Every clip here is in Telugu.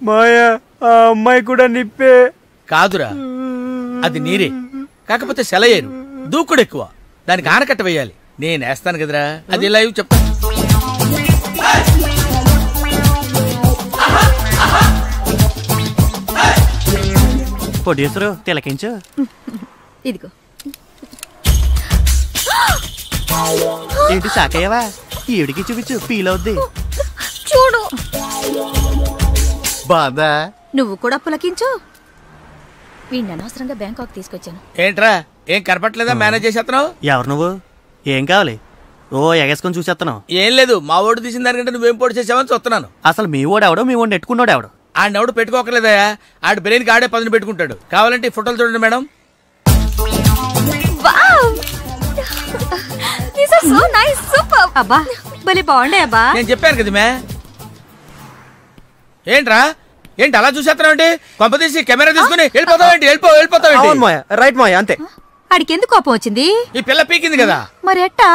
మాయా ఆ అమ్మాయి కూడా నిప్పే. కాదురా, అది నీరే, కాకపోతే సెలయేరు, దూకుడు ఎక్కువ, దానికి ఆనకట్ట వేయాలి. నేను వేస్తాను కదరా, అది లైవ్ చెప్తా. ప్రొడ్యూసరు తిలకించు. ఇదిగో. ఏంటి సాకయ్యవా? ఈవిడికి చూపించు, ఫీల్ అవుద్ది. చూడు బాధ. నువ్వు కూడా పులకించు. వీడిని అనవసరంగా బ్యాంకాక్ తీసుకొచ్చాను. ఏంట్రా, ఏం కనపట్లేదా? మేనేజ్ చేసేస్తున్నావు. ఎవరు నువ్వు? ఏం కావాలి? ఓ ఎగేసుకొని చూసేస్తున్నావు. ఏం లేదు, మా ఓడు తీసిన దానికంటే నువ్వేం పోటీ చేసావని చూస్తున్నాను. అసలు మీ ఓడు ఎవడో, మీ ఓడిని నెట్టుకున్నాడు ఎవడు? ఆడెవడు పెట్టుకోకలేదయా, ఆడి బ్రెయిన్కి ఆడే పదును పెట్టుకుంటాడు. కావాలంటే ఈ ఫోటోలు చూడండి మేడం. అబ్బా భలే బాగుండే అబ్బా. నేను చెప్పాను కదా మే. ఏంట్రా, ఏంటి అలా చూసేస్తున్నావు? ఏంటి కొంపదీసి కెమెరా తీసుకుని వెళ్ళిపోతావేంటి? వెళ్ళిపోతావేంటి? రైట్ మాయ, అంతే. ఆడికి ఎందుకు కోపం వచ్చింది? ఈ పిల్ల పీకింది కదా. మరి ఎట్టా?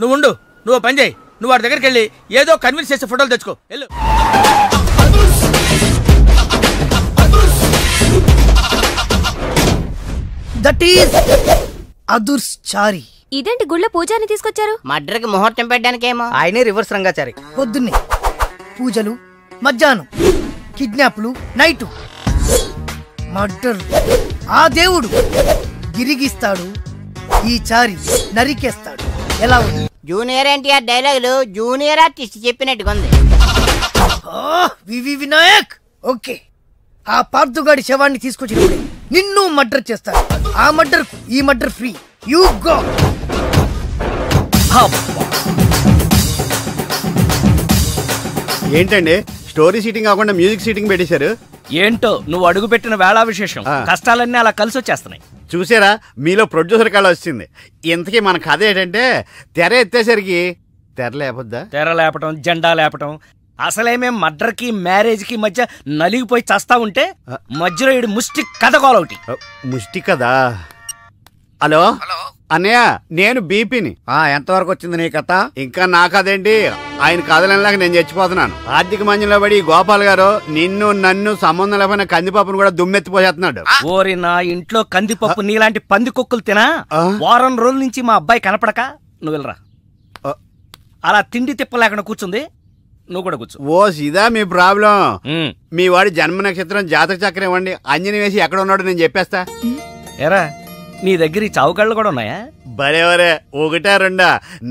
నువ్వు ఉండు, నువ్వు పని చేయి, నువ్వు వాడి దగ్గరికి వెళ్ళి ఏదో కన్విన్స్ చేసే ఫోటోలు తెచ్చుకో. వెళ్ళు. దట్ ఈస్ అదుర్స్ చారి. ఇదేంటి గుళ్ళ పూజాని తీసుకొచ్చారు? మర్డర్కి ముహూర్తం పెట్టడానికేమో. ఆయనే రివర్స్ రంగాచారి. పొద్దున్నే పూజలు, మధ్యాహ్నం కిడ్నాప్లు, నైటు మర్డర్. ఆ దేవుడు గిరిగిస్తాడు, ఈ చారి నరికేస్తాడు. ఎలా ఉంది? జూనియర్ ఎన్టీఆర్ డైలాగులు జూనియర్ ఆర్టిస్ట్ చెప్పినట్టుగా ఉంది. వివి వినాయక్. ఓకే, ఆ పార్థుగాడి శవాన్ని తీసుకొచ్చినప్పుడే నిన్ను మర్డర్ చేస్తాడు. ఆ మర్డర్ ఈ మర్డర్ ఫ్రీ. You go. ఏంటండి స్టోరీ సీటింగ్ కాకుండా మ్యూజిక్ సీటింగ్ పెట్టేశారు? ఏంటో నువ్వు అడుగు పెట్టిన వేళా విశేషం, కష్టాలన్నీ అలా కలిసి వచ్చేస్తున్నాయి. చూసారా, మీలో ప్రొడ్యూసర్ కళ వచ్చింది. ఇంతకీ మన కథ ఏంటంటే, తెర ఎత్తేసరికి తెర లేపొద్దా? తెర లేపటం, జెండా లేపటం. అసలేమే మర్డర్ కి మ్యారేజ్ కి మధ్య నలిగిపోయి చస్తా ఉంటే మధ్యలో ఇడు ముష్టి కథ కోలొకటి. ముష్టి కదా. హలో అన్నయ్య, నేను బీపీని. ఎంతవరకు వచ్చింది నీ కథ? ఇంకా నా కథేంటి, ఆయన కథలలాగా నేను చచ్చిపోతున్నాను. ఆర్థిక మంజంలో పడి గోపాల్ గారు నిన్ను నన్ను సంబంధం లేకపోయినా కందిపప్పును కూడా దుమ్మెత్తిపోసేస్తున్నాడు. ఓరి నా ఇంట్లో కందిపప్పు నీలాంటి పంది కుక్కలు తినా వారం రోజుల నుంచి మా అబ్బాయి కనపడక నువ్వు వెళ్ళరా. అలా తిండి తిప్పలేకుండా కూర్చుంది, నువ్వు కూడా కూర్చో. ఓ ఇదా మీ ప్రాబ్లం? మీ వాడి జన్మ నక్షత్రం, జాతక చక్రం ఇవ్వండి, అంజని వేసి ఎక్కడ ఉన్నాడో నేను చెప్పేస్తా. ఎరా, నీ దగ్గర ఈ చావుకళ్ళు కూడా ఉన్నాయా? బరేవరే, ఒకటా రెండా?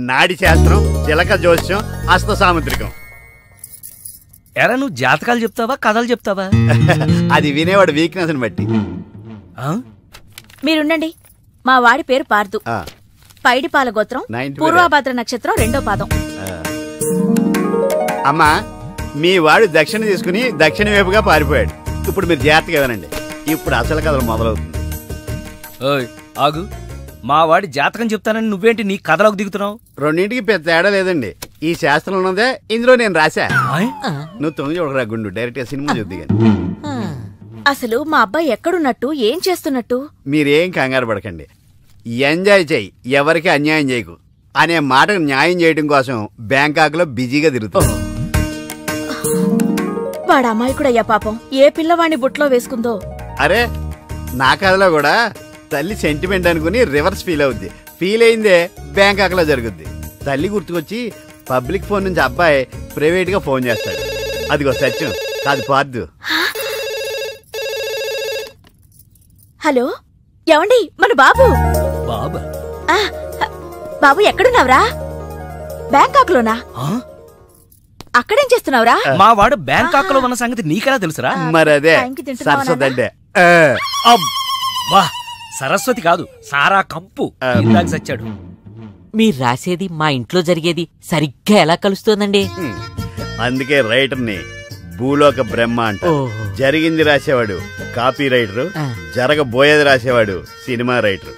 నాడి శాస్త్రం, చిలక జోస్యం, హస్త సాముద్రికం. ఎరా, నువ్వు జాతకాలు చెప్తావా కథలు చెప్తావా? అది వినేవాడు వీక్నెస్ ని బట్టి. మీరుండండి. మా వాడి పేరు పార్దు, పైడిపాల గోత్రం, పూర్వభద్ర నక్షత్రం, 2వ పాదం. అమ్మా, మీ వాడు దక్షిణ తీసుకుని దక్షిణ వైపుగా పారిపోయాడు. ఇప్పుడు మీరు జాగ్రత్తగా వినండి, ఇప్పుడు అసలు కథలు మొదలవుతుంది. ఆగు, మా వాడి జాతకం చెప్తానని నువ్వేంటి నీ కథలోకి దిగుతున్నావు? రెండింటికి పెద్ద తేడా లేదండి. ఈ శాస్త్రం ఉన్నదే ఇందులో నేను రాశా. నువ్వు తొంగి చూడరా గుండు, డైరెక్ట్ గా సినిమా చూద్ది. అసలు మా అబ్బాయి ఎక్కడున్నట్టు, ఏం చేస్తున్నట్టు? మీరేం కంగారు పడకండి. ఎంజాయ్ చెయ్యి, ఎవరికి అన్యాయం చేయకు అనే మాటకు న్యాయం చేయడం కోసం బ్యాంకాక్ లో బిజీగా తిరుగుతాం. వాడు అమాయకుడయ్యా పాపం. ఏ పిల్లవాడిని బుట్లో వేసుకుందో. అరే, నా కథలో కూడా తల్లి సెంటిమెంట్ అనుకుని రివర్స్ ఫీల్ అవుద్ది. ఫీల్ అయిందే బ్యాంకాక్ లో జరుగుద్ది. తల్లి గుర్తుకొచ్చి పబ్లిక్ ఫోన్ నుంచి అబ్బాయి ప్రైవేట్ గా ఫోన్ చేస్తాడు. అదిగో సత్యం కాదు పార్దు. హలో, ఏమండి, మన బాబు. బాబు ఎక్కడున్నావురా? బ్యాంకాక్ లోనా? అక్కడేం చేస్తున్నావురా? మా వాడు బ్యాంకాక్ లో ఉన్న సంగతి నీకెలా తెలుసురా? మరదే సరస్వతి. సరస్వతి కాదు, సారా కంపు. ఇందాక సచ్చాడు. మీరు రాసేది మా ఇంట్లో జరిగేది సరిగ్గా ఎలా కలుస్తోందండి? అందుకే రైటర్ని భూలోక బ్రహ్మ అంట. జరిగింది రాసేవాడు కాపీ రైటరు, జరగబోయేది రాసేవాడు సినిమా రైటర్.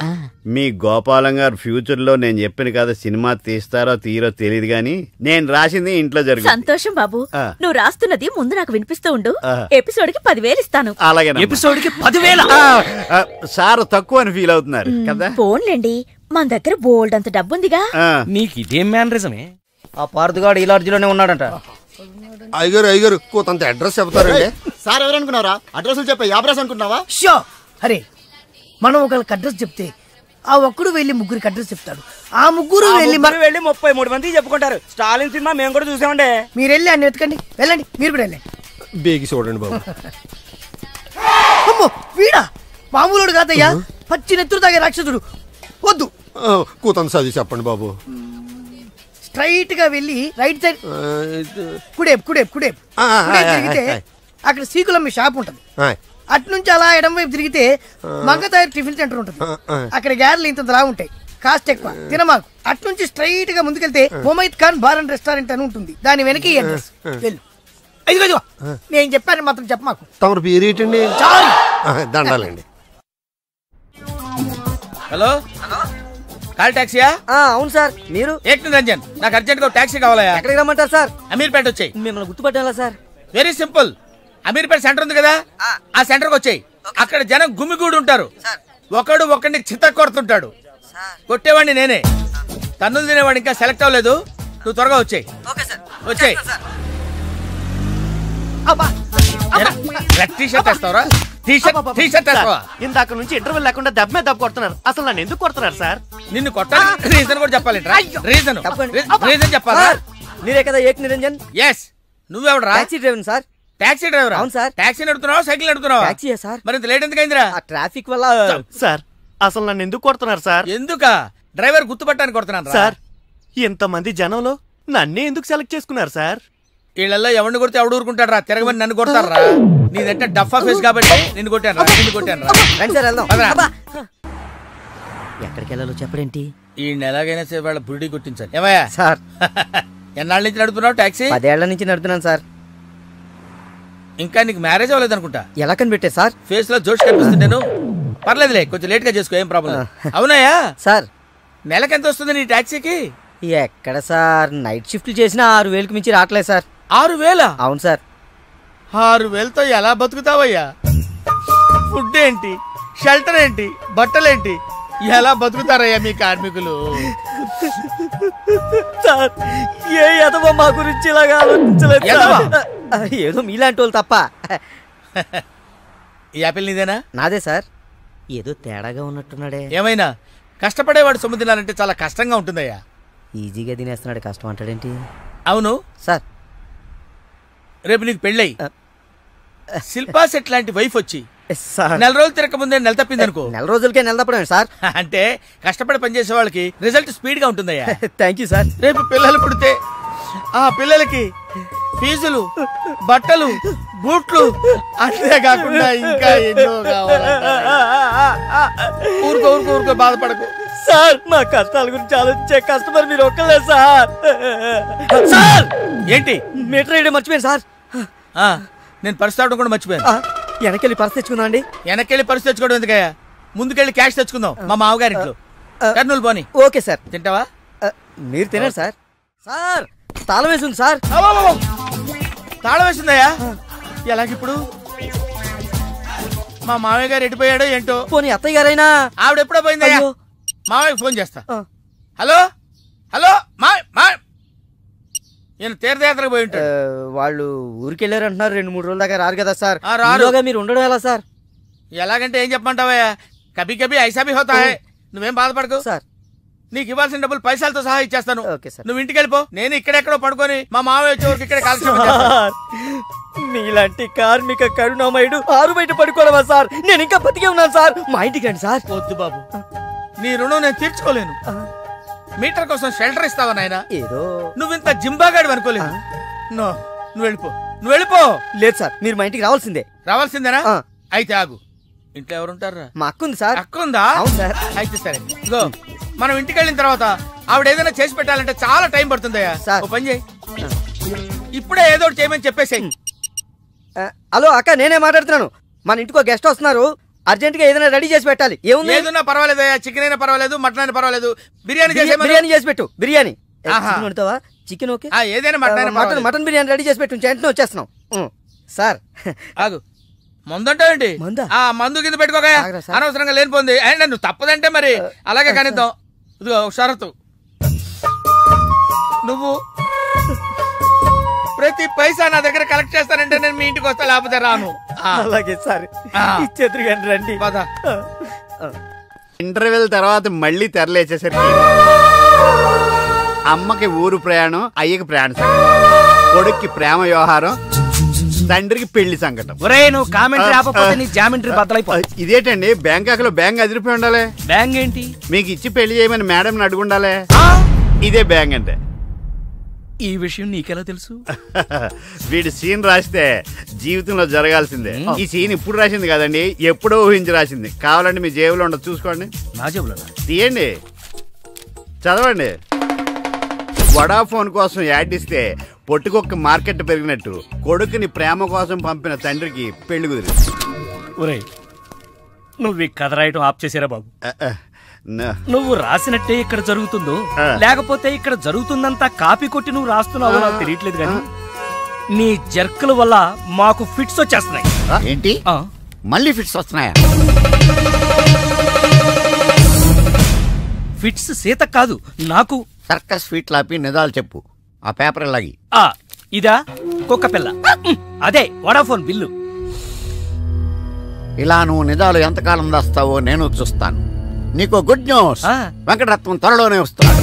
మీ గోపాలం గారు ఫ్యూచర్ లో నేను చెప్పిన కదా సినిమా తీస్తారో తీరో తెలియదు గాని నేను రాసింది ఇంట్లో జరుగుతుంది. సంతోషం బాబు, నువ్వు రాస్తున్నది ముందు నాకు వినిపిస్తూ ఉండు. ఎపిసోడ్ కి 10,000 ఇస్తాను. అలాగే. ఎపిసోడ్ కి 10,000? సార్ తక్కువ అని ఫీల్ అవుతున్నారు కదా? ఫోన్లేండి, మన దగ్గర బోల్డ్ అంత డబ్బుందిగా. నీకు ఇదేం మేనరిజమే? ఆ పార్థుగాడు ఈ లాడ్జిలోనే ఉన్నాడంట. అయ్యగారు కొంత అడ్రస్ చెప్తారండి. సార్ ఎవరనుకున్నారా? అడ్రస్ చెప్పే అడ్రస్ అనుకున్నావా? షో అరే, మనం ఒకరికి అడ్రస్ చెప్తే ఆ ఒక్కడు వెళ్ళి ముగ్గురికి అడ్రస్ చెప్తాడు. ఆ ముగ్గురు వెళ్ళి 33 మందికి చెప్పుకుంటారు. స్టాలిన్ సినిమా మేము కూడా చూసామండి. మీరు వెళ్ళి అన్ని వెతకండి. వెళ్ళండి, మీరు కూడా వెళ్ళండి. బేగి చూడండి బాబు. అమ్మో, వీడా మామూలుడు కాదయ్యా, పచ్చి నెత్తురు తాగే రాక్షసుడు. వద్దు, కూతంత చదివి చెప్పండి బాబు. స్ట్రైట్ గా వెళ్ళి రైట్ సైడ్ కుడేపు తిరిగితే అక్కడ సీకులమ్మి షాప్ ఉంటది. అటు నుంచి అలా ఎడం వైపు తిరిగితే మంగతాయర్ టిఫిన్ సెంటర్ ఉంటుంది. అక్కడ గ్యారెలు ఇంత లా ఉంటాయి, కాస్ట్ ఎక్కువ, తినమాకు. అటు నుంచి స్ట్రైట్ గా ముందుకెళ్తే మొమైద్ ఖాన్ బార్ అండ్ రెస్టారెంట్ అని ఉంటుంది. దాని వెనక అడ్రస్. వెళ్ళు. ఇదిగో నేను చెప్పాను మాత్రం చెప్పమాకు. తమరు పేరు ఏంటండి? దండాలండి. హలో, కాల్ టాక్సీయా? అవును సార్. మీరు? ఏక్ నిరంజన్, నాకు అర్జెంట్ గా టాక్సీ కావాలా? ఎక్కడికి రమ్మంటారు సార్? అమీర్పేట వచ్చాయి. మిమ్మల్ని గుర్తుపట్టాలా sir? Very simple. Ameerpet centre ఉంది కదా, ఆ సెంటర్కి వచ్చాయి. అక్కడ జనం గుమిగూడు ఉంటారు. ఒకడు ఒకడిని చిత్త కొడుతుంటాడు. కొట్టేవాడిని నేనే. తన్నులు తినేవాడు ఇంకా సెలెక్ట్ అవ్వలేదు. నువ్వు త్వరగా వచ్చాయి. వచ్చాయి. ఇందాక నుంచి ఇంటర్వ్యూ లేకుండా దెబ్బ మీద దెబ్బ కొడుతున్నారు. అసలు నన్ను ఎందుకు కొడుతున్నారు సార్? నిన్ను కొట్టాలి రీజన్ కూడా చెప్పాలి. రీజన్ చెప్పాలా? మీరే కదా ఏక్ నిరంజన్? ఎస్. నువ్వెవడరా? Taxi driver sir. Taxi driver? అవును సార్. టాక్సీ నడుపుతున్నావా, సైకిల్ నడుపుతున్నావా? టాక్సీయే సార్. మరి ఇంత లేట్ ఎందుకైందిరా? ట్రాఫిక్ వల్ల. సార్ అసలు నన్ను ఎందుకు కొడుతున్నారు సార్? ఎందుకా? డ్రైవర్ గుర్తుపట్టానికి కొడుతున్నాను సార్. ఇంతమంది జనంలో నన్నే ఎందుకు సెలెక్ట్ చేసుకున్నారు సార్? వీళ్ళల్లో ఎవరిని కొడితే ఎవడు ఊరుకుంటాడు రా? తిరగమని నన్ను కొడతారా? నీదంటే డఫా ఫేస్ కాబట్టి నిన్ను కొట్టాను రా. ఎక్కడికి వెళ్ళాలో చెప్పడేంటి? ఈ ఎలాగైనా సరే వాళ్ళ బుడి కొట్టించాలి. ఏమయ్యా సార్, ఎన్నాళ్ళ నుంచి నడుపుతున్నావు టాక్సీ? 10 ఏళ్ల నుంచి నడుపుతున్నాను సార్. ఇంకా నీకు మ్యారేజ్ అవ్వలేదు అనుకుంటా. ఎలా కనిపెట్టే సార్? ఫేస్ లో జోష్ కనిపిస్తుంటాను. పర్లేదులే, కొంచెం లేట్ గా చేసుకో, ఏం ప్రాబ్లం. అవునాయా సార్? నెలకి ఎంత వస్తుంది నీ టాక్సీకి? ఎక్కడ సార్, నైట్ షిఫ్ట్లు చేసినా 6,000కి మించి రావట్లేదు సార్. 6,000? అవును సార్. 6,000తో ఎలా బతుకుతావయ్యా? ఫుడ్ ఏంటి, షెల్టర్ ఏంటి, బట్టలేంటి, ఎలా బతుకుతారయ్యా మీ కార్మికులు? సార్, ఏ ఎదవ మా గురించి ఇలాగా ఆలోచించలేదు. ఏదో మీలాంటి వాళ్ళు తప్ప. ఈ యాపిల్ నీదేనా? నాదే సార్. ఏదో తేడాగా ఉన్నట్టున్నాడే. ఏమైనా కష్టపడేవాడు సొమ్ము తినాలంటే చాలా కష్టంగా ఉంటుందయ్యా. ఈజీగా తినేస్తున్నాడు, కష్టం అంటాడేంటి? అవును సార్, రేపు నీకు పెళ్ళయి శిల్పా సెట్ లాంటి వైఫ్ వచ్చి సార్, నెల రోజులు తిరగక ముందే నెల తప్పింది అనుకో. నెల రోజులకే నెల తప్పడం సార్? అంటే కష్టపడి పనిచేసే వాళ్ళకి రిజల్ట్ స్పీడ్ గా ఉంటుందయ్యా. Thank you sir. రేపు పిల్లలు పుడితే ఆ పిల్లలకి ఫీజులు, బట్టలు, బూట్లు, అంతేకాకుండా ఇంకా ఎన్నో కావాలి. ఊరుకో బాధపడకు సార్. మా కష్టాల గురించి ఆలోచించే కస్టమర్ మీరు ఒక్కలే సార్. సార్, ఏంటి? మీటర్ వేయడం మర్చిపోయాను సార్. నేను పరిస్థితి అవడం కూడా మర్చిపోయాను. వెనకెళ్ళి పర్స్ తెచ్చుకుందాం అండి. వెనకెళ్ళి పరిస్థితి తెచ్చుకోవడం ఎందుకయ్యా? ముందుకెళ్ళి క్యాష్ తెచ్చుకుందాం. మా మామగారింట్లో కర్నూలు పోనీ. Okay sir. తింటావా? మీరు తినారు సార్. సార్, తాళం వేసింది సార్. తాళం వేసిందయ్యా? ఎలాగిప్పుడు? మా మామయ్య గారు ఎడిపోయాడో ఏంటో. పోనీ అత్తయ్య గారైనా? ఆవిడ ఎప్పుడో పోయిందయ్యా. మామయ్యకి ఫోన్ చేస్తా. హలో నేను తీర్థయాత్రకు పోయి ఉంటాడు. వాళ్ళు ఊరికి వెళ్ళారు అంటున్నారు. 2-3 రోజుల దాకా రారు కదా సార్. రారుగా మీరు ఉండడం ఎలా సార్? ఎలాగంటే ఏం చెప్పమంటావయ్యా? కభీ కభీ ఐసా భీ హోతా హై. నువ్వేం బాధపడకు సార్. నీకు ఇవ్వాల్సిన డబ్బులు పైసలతో సహా ఇచ్చేస్తాను. నువ్వు ఇంటికి వెళ్ళిపో. నేను ఇక్కడెక్కడో పడుకొని మా మామయ్య వచ్చే వరకు ఇక్కడే కాల్క్షేపం చేస్తాను. మీలాంటి కార్మిక కరుణామయుడు ఆరు బయట పడుకోవడమా సార్? నేను ఇంకా బతికే ఉన్నాను సార్. మా ఇంటికి రండి సార్. వద్దు బాబు, నీ రుణం నేను తీర్చుకోలేను. మీటర్ కోసం షెల్టర్ ఇస్తావా నాయనా? ఏదో నువ్వింత జింబాగాడు అనుకోలేదు. నువ్వు వెళ్ళిపో. లేదు సార్, మీరు మా ఇంటికి రావాల్సిందే. రావాల్సిందేనా? అయితే ఆగు. ఇంట్లో ఎవరుంటారా? మా అక్క ఉంది సార్. అక్క ఉందా? అవును సార్. అయితే సరే, ఇగో మనం ఇంటికి వెళ్ళిన తర్వాత ఆవిడ ఏదైనా చేసి పెట్టాలంటే చాలా టైం పడుతుందయ్యా. ఓ పని చేయి, ఇప్పుడే ఏదో ఒకటి చేయమని చెప్పేసేయ్. హలో అక్క, నేనే మాట్లాడుతున్నాను. మన ఇంటికి గెస్ట్ వస్తున్నారు. అర్జెంట్ గా ఏదైనా రెడీ చేసి పెట్టాలి. ఏదైనా పర్వాలేదు, చికెన్ అయినా పర్వాలేదు, మటన్ అయినా పర్వాలేదు. బిర్యానీ చేసి పెట్టు. బిర్యానీ చికెన్ ఓకే, ఏదైనా మటన్ బిర్యానీ రెడీ చేసి పెట్టు. వెంటనే వచ్చేస్తున్నాం సార్. ఆగు, మందుంటావేంటి? మందు కింద పెట్టుకోగా అనవసరంగా లేనిపోంది. నువ్వు తప్పదంటే మరి అలాగే కనిద్దాం. ఇదిగో షరతు, నువ్వు ప్రతి పైసా నా దగ్గర కలెక్ట్ చేస్తానంటే నేను మీ ఇంటికి వస్తా, లేకపోతే రాను. అలాగే సార్, ఇచ్చేద్దరు కానీ రండి. ఇంటర్వెల్ తర్వాత మళ్ళీ తెరలేచేసరికి అమ్మకి ఊరు ప్రయాణం, అయ్యకి ప్రయాణ సంకటం, కొడుక్కి ప్రేమ వ్యవహారం, తండ్రికి పెళ్లి సంకటం. ఒరే నువ్వు కామెంటరీ ఆపకపోతే నీ జామెంట్రీ బద్దలైపోయి. ఇదేంటండి బ్యాంకాక్ లో బ్యాంక్ అదిరిపోయి ఉండాలి. బ్యాంక్ ఏంటి? మీకు ఇచ్చి పెళ్లి చేయమని మేడం అడుగుండాలి. ఇదే బ్యాంక్ అంటే. ఈ విషయం నీకెలా తెలుసు? వీడి సీన్ రాస్తే జీవితంలో జరగాల్సిందే. ఈ సీన్ ఇప్పుడు రాసింది కదండి, ఎప్పుడో ఊహించి రాసింది. కావాలంటే మీ జేబులో ఉండదు, చూసుకోండి. నా జేబులో తీయండి, చదవండి. వడాఫోన్ కోసం యాడ్ ఇస్తే పొట్టుకొక్క మార్కెట్ పెరిగినట్టు కొడుకుని ప్రేమ కోసం పంపిన తండ్రికి పెళ్లి కుదిరింది. ఒరేయ్ నువ్వు ఈ కథ రాయటం ఆప్ చేసారా బాబు? నువ్వు రాసినట్టే ఇక్కడ జరుగుతుందో లేకపోతే ఇక్కడ జరుగుతుందంతా కాపీ కొట్టి నువ్వు రాస్తున్నావో నాకు తెలియట్లేదు కానీ నీ జర్కుల వల్ల మాకు ఫిట్స్ వచ్చేస్తున్నాయి. ఏంటి మళ్ళీ ఫిట్స్ వస్తున్నాయా? ఫిట్స్ సీత కాదు నాకు. సర్కస్ ఫీట్ లాపి నిజాలు చెప్పు. ఆ పేపర్ లాగి. ఇదా కుక్క పిల్ల, అదే వడాఫోన్ బిల్లు. ఇలా నువ్వు నిజాలు ఎంతకాలం దాస్తావో నేను చూస్తాను. నీకు గుడ్ న్యూస్, వెంకటరత్నం త్వరలోనే వస్తున్నాడు.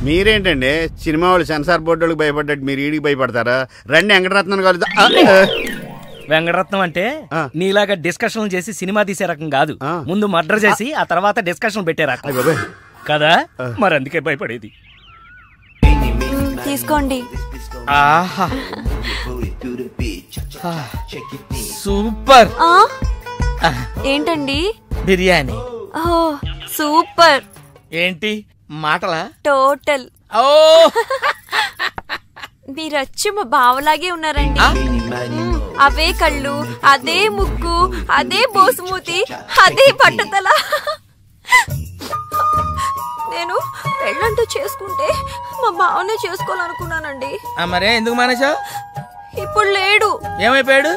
మీరేంటండి సినిమా వాళ్ళు సెన్సార్ బోర్డులకు భయపడ్డట్టు మీరు ఈడికి భయపడతారా? రండి వెంకటరత్నం కలుద్దాం. వెంకటరత్నం అంటే నీలాగా డిస్కషన్ చేసి సినిమా తీసే రకం కాదు. ముందు మర్డర్ చేసి ఆ తర్వాత డిస్కషన్ పెట్టే రకం కదా, మరి అందుకే భయపడేది. తీసుకోండి. సూపర్. ఏంటండి? బిర్యానీ. సూపర్. ఏంటి మాటలా? టోటల్. మీరచ్చి మా బావలాగే ఉన్నారండి. అవే కళ్ళు, అదే ముక్కు, అదే బోసుమూతి, అదే పట్టుదల. నేను పెళ్ళంటూ చేసుకుంటే మా బావనే చేసుకోవాలనుకున్నానండి. మరే ఎందుకు మానేశావు? ఇప్పుడు లేడు. ఏమైపోయాడు?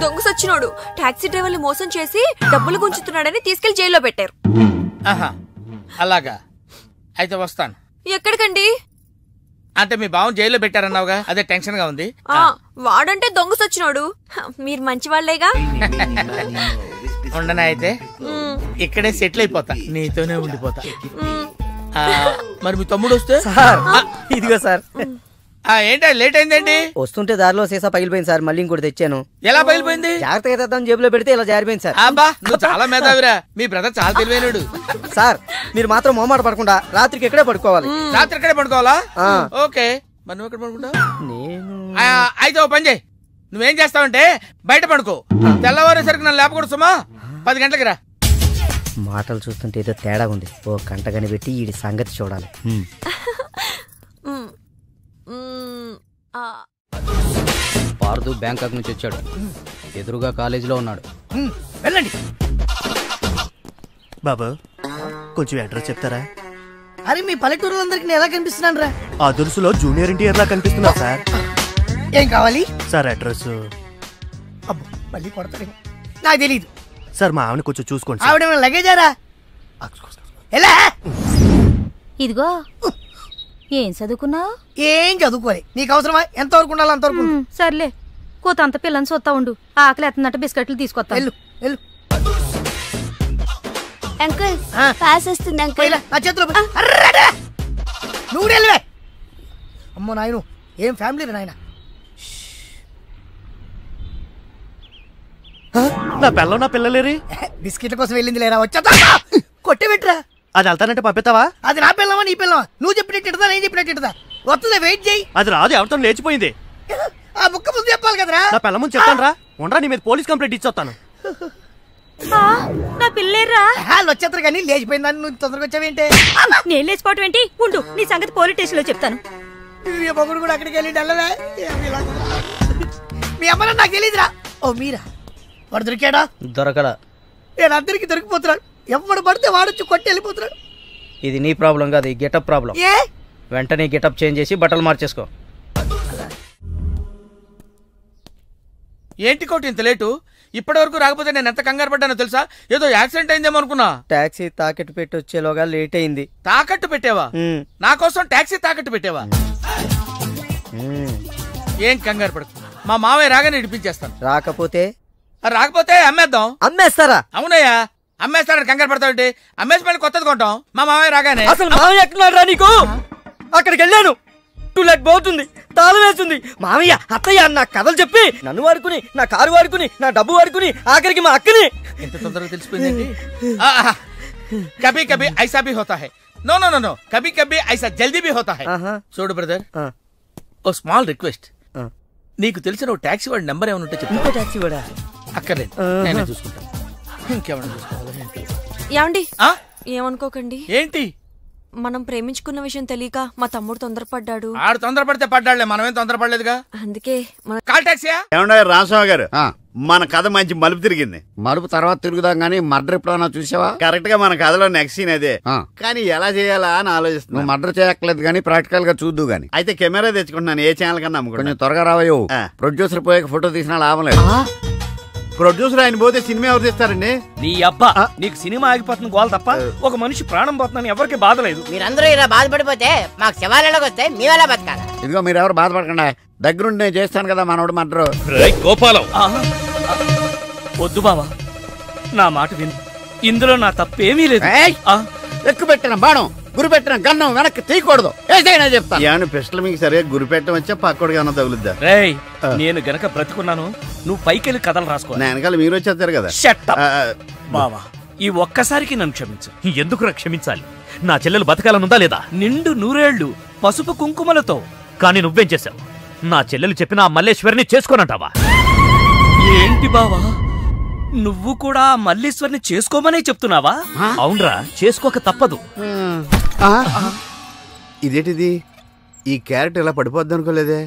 దొంగ సచ్చినోడు టాక్సీ డ్రైవర్ని మోసం చేసి డబ్బులు గుంచుతున్నాడని తీసుకెళ్లి జైల్లో పెట్టారు. అలాగా, అయితే వస్తాను. ఎక్కడికండి? అంటే మీ బావ జైల్లో పెట్టారన్నావుగా, అదే టెన్షన్ గా ఉంది. వాడంటే దొంగ సచ్చినోడు, మీరు మంచి వాళ్లేగా. ఉండనా అయితే ఇక్కడే సెటిల్ అయిపోతా, నీతోనే ఉండిపోతా. మరి మీ తమ్ముడు వస్తే? ఇదిగో సార్. ఏంటో లేట్ అయిందండి? వస్తుంటే దారిలో సీసా పగిలిపోయింది సార్, మళ్ళీ ఇంకోటి తెచ్చాను. ఎలా పగిలిపోయింది? జాగ్రత్తగా తెద్దాం జేబులో పెడితే ఇలా జారిపోయింది సార్. అబ్బా నువ్వు చాలా మేధావిరా, మీ బ్రదర్ చాలా తెలివైనడు. సార్ మీరు మాత్రం మొహమాట పడకుండా రాత్రికి ఇక్కడే పడుకోవాలి. రాత్రి ఇక్కడే పడుకోవాలా? ఓకే, మరి నువ్వు ఎక్కడ పడుకుంటావు? అయితే ఓ పని చేయి, నువ్వేం చేస్తావంటే బయట పడుకో, తెల్లవారేసరికి నన్ను లేపకూడదు సుమా. 10 గంటలకి రా. మాటలు చూస్తుంటే ఏదో తేడా ఉంది, ఓ గంట కనిపెట్టి ఈ సంగతి చూడాలి. పార్దు బ్యాంకాక్ నుంచి వచ్చాడు, ఎదురుగా కాలేజీలో ఉన్నాడు. వెళ్ళండి. బాబా కొంచెం అడ్రస్ చెప్తారా? అరే మీ పల్లెటూరులందరికి ఎలా కనిపిస్తున్నాను రా? ఆ దురుసులో జూనియర్ ఎన్టీఆర్ లా కనిపిస్తున్నా సార్. ఏం కావాలి సార్? అడ్రస్. అబ్బో మళ్ళీ కొడతాడు, నాకు తెలీదు సార్. మా ఆవిడ కొంచెం చూసుకోండి. ఆవిడ లగేజారా? ఎలా? ఇదిగో ఏం చదువుకున్నావు? ఏం చదువుకోలే, నీకు అవసరమా? ఎంతవరకు ఉండాలి అంతవరకు. సర్లే, కూతంత పిల్లని చూస్తా ఉండు, ఆకలి ఎత్తున్నట్టు బిస్కెట్లు తీసుకొస్తా. వెళ్ళు వెళ్ళు. అంకుల్ పాస్ వస్తుంది అంకుల్. నా చేతిలో నువ్వు వెళ్ళవే. అమ్మో నాయను, ఏం ఫ్యామిలీ నాయన. నా పిల్ల నా పిల్లలేరి బిస్కెట్ల కోసం వెళ్ళింది లేరా? వచ్చా కొట్టే పెట్టరా. అది వెళ్తానంటే పంపిస్తావా? అది నా పిల్లవా నీ పిల్లవా? నువ్వు చెప్పినట్టు నేను చెప్పినట్టు వస్తుందా? వెయిట్ చేయి. అది రాదు, ఎవరితో లేచిపోయింది. ఆ బుక్క ముందు చెప్పాలి కదరా. నా పిల్ల ముందు చెప్తాను రా, ఉండరా నీ మీద పోలీస్ కంప్లైంట్ ఇచ్చొస్తాను. నా పిల్లేరా? వాళ్ళు వచ్చేస్తారు కానీ లేచిపోయిందని నువ్వు తొందరగా వచ్చావేంటే? నేను లేచిపోవటం ఏంటి? ఉండు, నీ సంగతి పోలీస్ స్టేషన్ లో చెప్తాను. మొగుడు కూడా అక్కడికి వెళ్ళి డల్లవే. మీ అమ్మ నాకు తెలియదురా. ఓ మీరా, వాడు దొరికాడా? దొరకడా? నేను అందరికి దొరికిపోతున్నాడు, ఎవడు పడితే వాడొచ్చి కొట్టి వెళ్ళిపోతున్నాడు. ఇది నీ ప్రాబ్లం కాదు, ఈ గెటప్ ప్రాబ్లం. ఏ వెంటనే గెటప్ చేంజ్ చేసి బట్టలు మార్చేసుకో. ఏంటి కోటి ఇంత లేటు? ఇప్పటి వరకు రాకపోతే నేను ఎంత కంగారు పడ్డానో తెలుసా? ఏదో యాక్సిడెంట్ అయిందేమో అనుకున్నా. టాక్సీ తాకట్టు పెట్టి వచ్చేలోగా లేట్ అయింది. తాకట్టు పెట్టావా? నా కోసం టాక్సీ తాకట్టు పెట్టావా? ఏం కంగారు పడకు, మా మావయ్య రాగానే ఇడిపించేస్తాను. రాకపోతే అమ్మేద్దాం. అమ్మేస్తారా? అవునయ్యా, అమ్మేస్తాడని కంగారు పడతావు. అమ్మేసి మళ్ళీ కొత్తది కొంటాం. మా మావయ్య రాగానే. అసలు మావయ్య ఎక్కడున్నారా నీకు? అక్కడికి వెళ్ళాను, టూలెట్ పోతుంది, తాళం వేస్తుంది. మావయ్య అత్తయ్య నా కథలు చెప్పి నన్ను వాడుకుని, నా కారు వాడుకుని, నా డబ్బు వాడుకుని, ఆఖరికి మా అక్కని. ఎంత తొందరగా తెలిసిపోయిందండి. కభీ కభీ ఐసా భీ హోతా హై. నో నో నో నో, కభీ కభీ ఐసా జల్దీ భీ హోతా హై. చూడు బ్రదర్, ఓ స్మాల్ రిక్వెస్ట్. నీకు తెలిసిన ఓ టాక్సీ వాడి నెంబర్ ఏమైనా ఉంటే చెప్పు. టాక్సీ వాడా? అక్కర్లేదు, నేనే చూసుకుంటాను. ఇంకేమైనా చూసుకోవాలి. ఏమండి, ఏమనుకోకండి. ఏంటి? మనం ప్రేమించుకున్న విషయం తెలియక మా తమ్ముడు తొందరపడ్డాడు. ఆడు తొందరపడితే పడ్డాడులే, మనమేం తొందరపడలేదుగా. అందుకే కాల్ టాక్సీయా? ఏమన్నా రామస్వామి గారు, మన కథ మంచి మలుపు తిరిగింది. మలుపు తర్వాత తిరుగుదాం గానీ మర్డర్ ఎప్పుడన్నా చూసావా? కరెక్ట్ గా మన కథలో నెక్స్ట్ సీన్ అదే, కానీ ఎలా చేయాలా అని ఆలోచిస్తున్నా. మర్డర్ చేయక్కర్లేదు గానీ ప్రాక్టికల్ గా చూద్దు గానీ. అయితే కెమెరా తెచ్చుకుంటున్నాను, ఏ ఛానల్ కన్నా అమ్ముకుంటా. కొంచెం త్వరగా రావయ్యో, ప్రొడ్యూసర్ పోయాక ఫోటో తీసినా లాభం లేదు. ప్రొడ్యూసర్ ఆయన పోతే సినిమా ఎవరు తీస్తారండి? నీ అబ్బా, నీకు సినిమా ఆగిపోతుంది గోల్ తప్ప ఒక మనిషి ప్రాణం పోతుందని ఎవరికి బాధ లేదు. మీరందరూ ఇలా బాధపడిపోతే మాకు శవాలలోకి వస్తే మేమెలా బతకాలి? ఇదిగో మీరు ఎవరు బాధపడకుండా, దగ్గరుండి నేను చేస్తాను కదా మనోడు మర్డర్. గోపాలం వద్దు బావా, నా మాట విను, ఇందులో నా తప్పేమీ లేదు. ఎక్కువ పెట్టిన బాణం, గురి పెట్టిన గన్నం వెనక్కి తీయకూడదు, ఏదైనా చెప్తా. ఏమన్నా పిస్టల్ మీకు సరిగా గురి పెట్టడం వచ్చా పక్కడికి ఏమన్నా తగులుద్దా? రేయ్, నేను గనక బ్రతుకున్నాను, నువ్వు పైకెళ్ళి కథలు రాసుకో. వెనకాల మీరు వచ్చేస్తారు కదా. బావా, ఈ ఒక్కసారికి నన్ను క్షమించు. ఎందుకు క్షమించాలి? నా చెల్లెలు బతకాలనుందా లేదా? నిండు నూరేళ్లు పసుపు కుంకుమలతో. కానీ నువ్వేం చేశావు? నా చెల్లెలు చెప్పిన ఆ మల్లేశ్వరిని చేసుకోనంటావా? ఏంటి బావా, నువ్వు కూడా మల్లీశ్వరిని చేసుకోమనే చెప్తున్నావా? అవునరా, చేసుకోక తప్పదు. ఇదేంటిది, ఈ క్యారెక్టర్ ఇలా పడిపోద్ది అనుకోలేదే.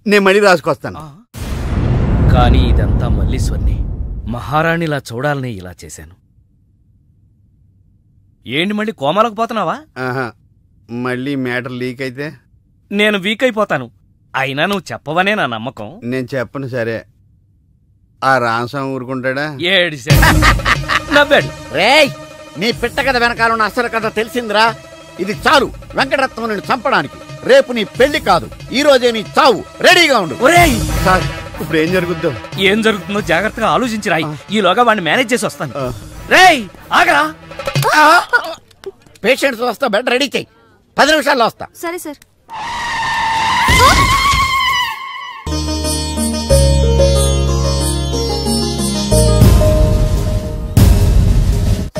నేను మళ్ళీ రాసుకొస్తాను. కానీ ఇదంతా మల్లీశ్వరిని మహారాణిలా చూడాలని ఇలా చేశాను. ఏంటి మళ్ళీ కోమాలకు పోతున్నావా? మళ్ళీ మ్యాటర్ లీక్ అయితే నేను వీక్ అయిపోతాను. అయినా నువ్వు చెప్పవనే నా నమ్మకం. నేను చెప్పను. సరే, ఆ రామస్వామి ఊరుకుంటాడా? నవ్వాడు. రేయ్, నీ పిట్ట కథ వెనకాల అసలు కథ తెలిసిందిరా. ఇది చాలు వెంకటరత్నం నిన్ను చంపడానికి. రేపు నీ పెళ్లి కాదు, ఈ రోజే నీ చావు. రెడీగా ఉండు. సార్, ఇప్పుడు ఏం జరుగుతుందో? ఏం జరుగుతుందో జాగ్రత్తగా ఆలోచించి రాయి. ఈలోగా వాడిని మేనేజ్ చేసి వస్తాను. రేయ్ ఆగరా. పేషెంట్స్ వస్తా, బెడ్ రెడీ చెయ్యి. 10 నిమిషాల్లో వస్తా. సరే సార్.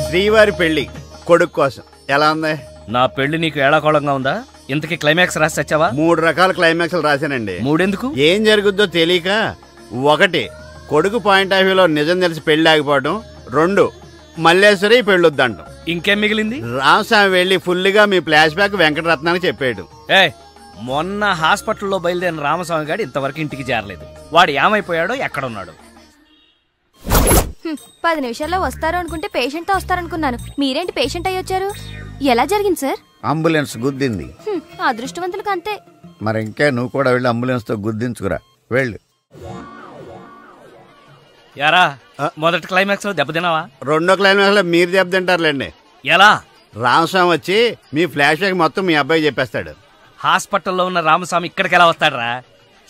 శ్రీవారి పెళ్లి కొడుకు కోసం ఎలా ఉంది? నా పెళ్లి నీకు ఏడాకోళంగా ఉందా? ఇంతకీ క్లైమాక్స్ రాసి వచ్చావా? 3 రకాల క్లైమాక్స్ రాశానండి. 3 ఎందుకు? ఏం జరుగుద్దో తెలియక. 1, కొడుకు పాయింట్ ఆఫ్ వ్యూలో నిజం తెలిసి పెళ్లి ఆగిపోవడం. 2, మల్లేశ్వరి పెళ్ళొద్దంటాం. ఇంకేం మిగిలింది? రామస్వామి వెళ్ళి ఫుల్ గా మీ ఫ్లాష్ బ్యాక్ వెంకటరత్నానికి చెప్పాడు. మొన్న హాస్పిటల్లో బయలుదేరిన రామస్వామి గారు ఇంతవరకు ఇంటికి చేరలేదు. వాడు ఏమైపోయాడో, ఎక్కడున్నాడు? 10 నిమిషాల్లో వస్తారు అనుకుంటే పేషెంట్ తో వస్తారనుకున్నాను. మీరేంటి పేషెంట్ అయ్యి వచ్చారు? ఎలా జరిగింది సార్? అంబులెన్స్ గుద్దింది. అదృష్టవంతులకు అంతే. మరి ఇంకే నువ్వు కూడా వెళ్ళి అంబులెన్స్ తో గుద్దించుకురా. వెళ్ళు. యారా, మొదటి క్లైమాక్స్ లో దెబ్బతిన్నావా? 2వ క్లైమాక్స్ లో మీరు దెబ్బతింటారులేండి. ఎలా? రామస్వామి వచ్చి మీ ఫ్లాష్ బ్యాక్ మొత్తం మీ అబ్బాయి చెప్పేస్తాడు. హాస్పిటల్లో ఉన్న రామస్వామి ఇక్కడికి ఎలా వస్తాడరా?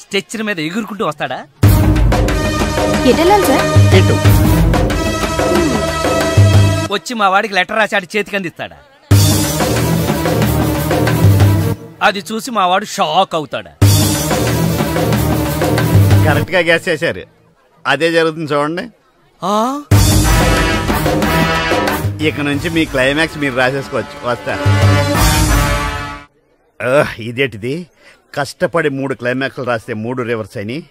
స్ట్రెచ్చర్ మీద ఎగురుకుంటూ వస్తాడా? వచ్చి మా వాడికి లెటర్ రాశాడు, చేతికి అందిస్తాడా? అది చూసి మా వాడు షాక్ అవుతాడా? కరెక్ట్ గా గెస్ చేశారు. అదే జరుగుతుంది చూడండి. ఇక నుంచి మీ క్లైమాక్స్ మీరు రాసేసుకోవచ్చు. వస్తా. ఇదేంటిది, కష్టపడి 3 క్లైమాక్స్లు రాస్తే 3 రివర్స్ అయినాయి.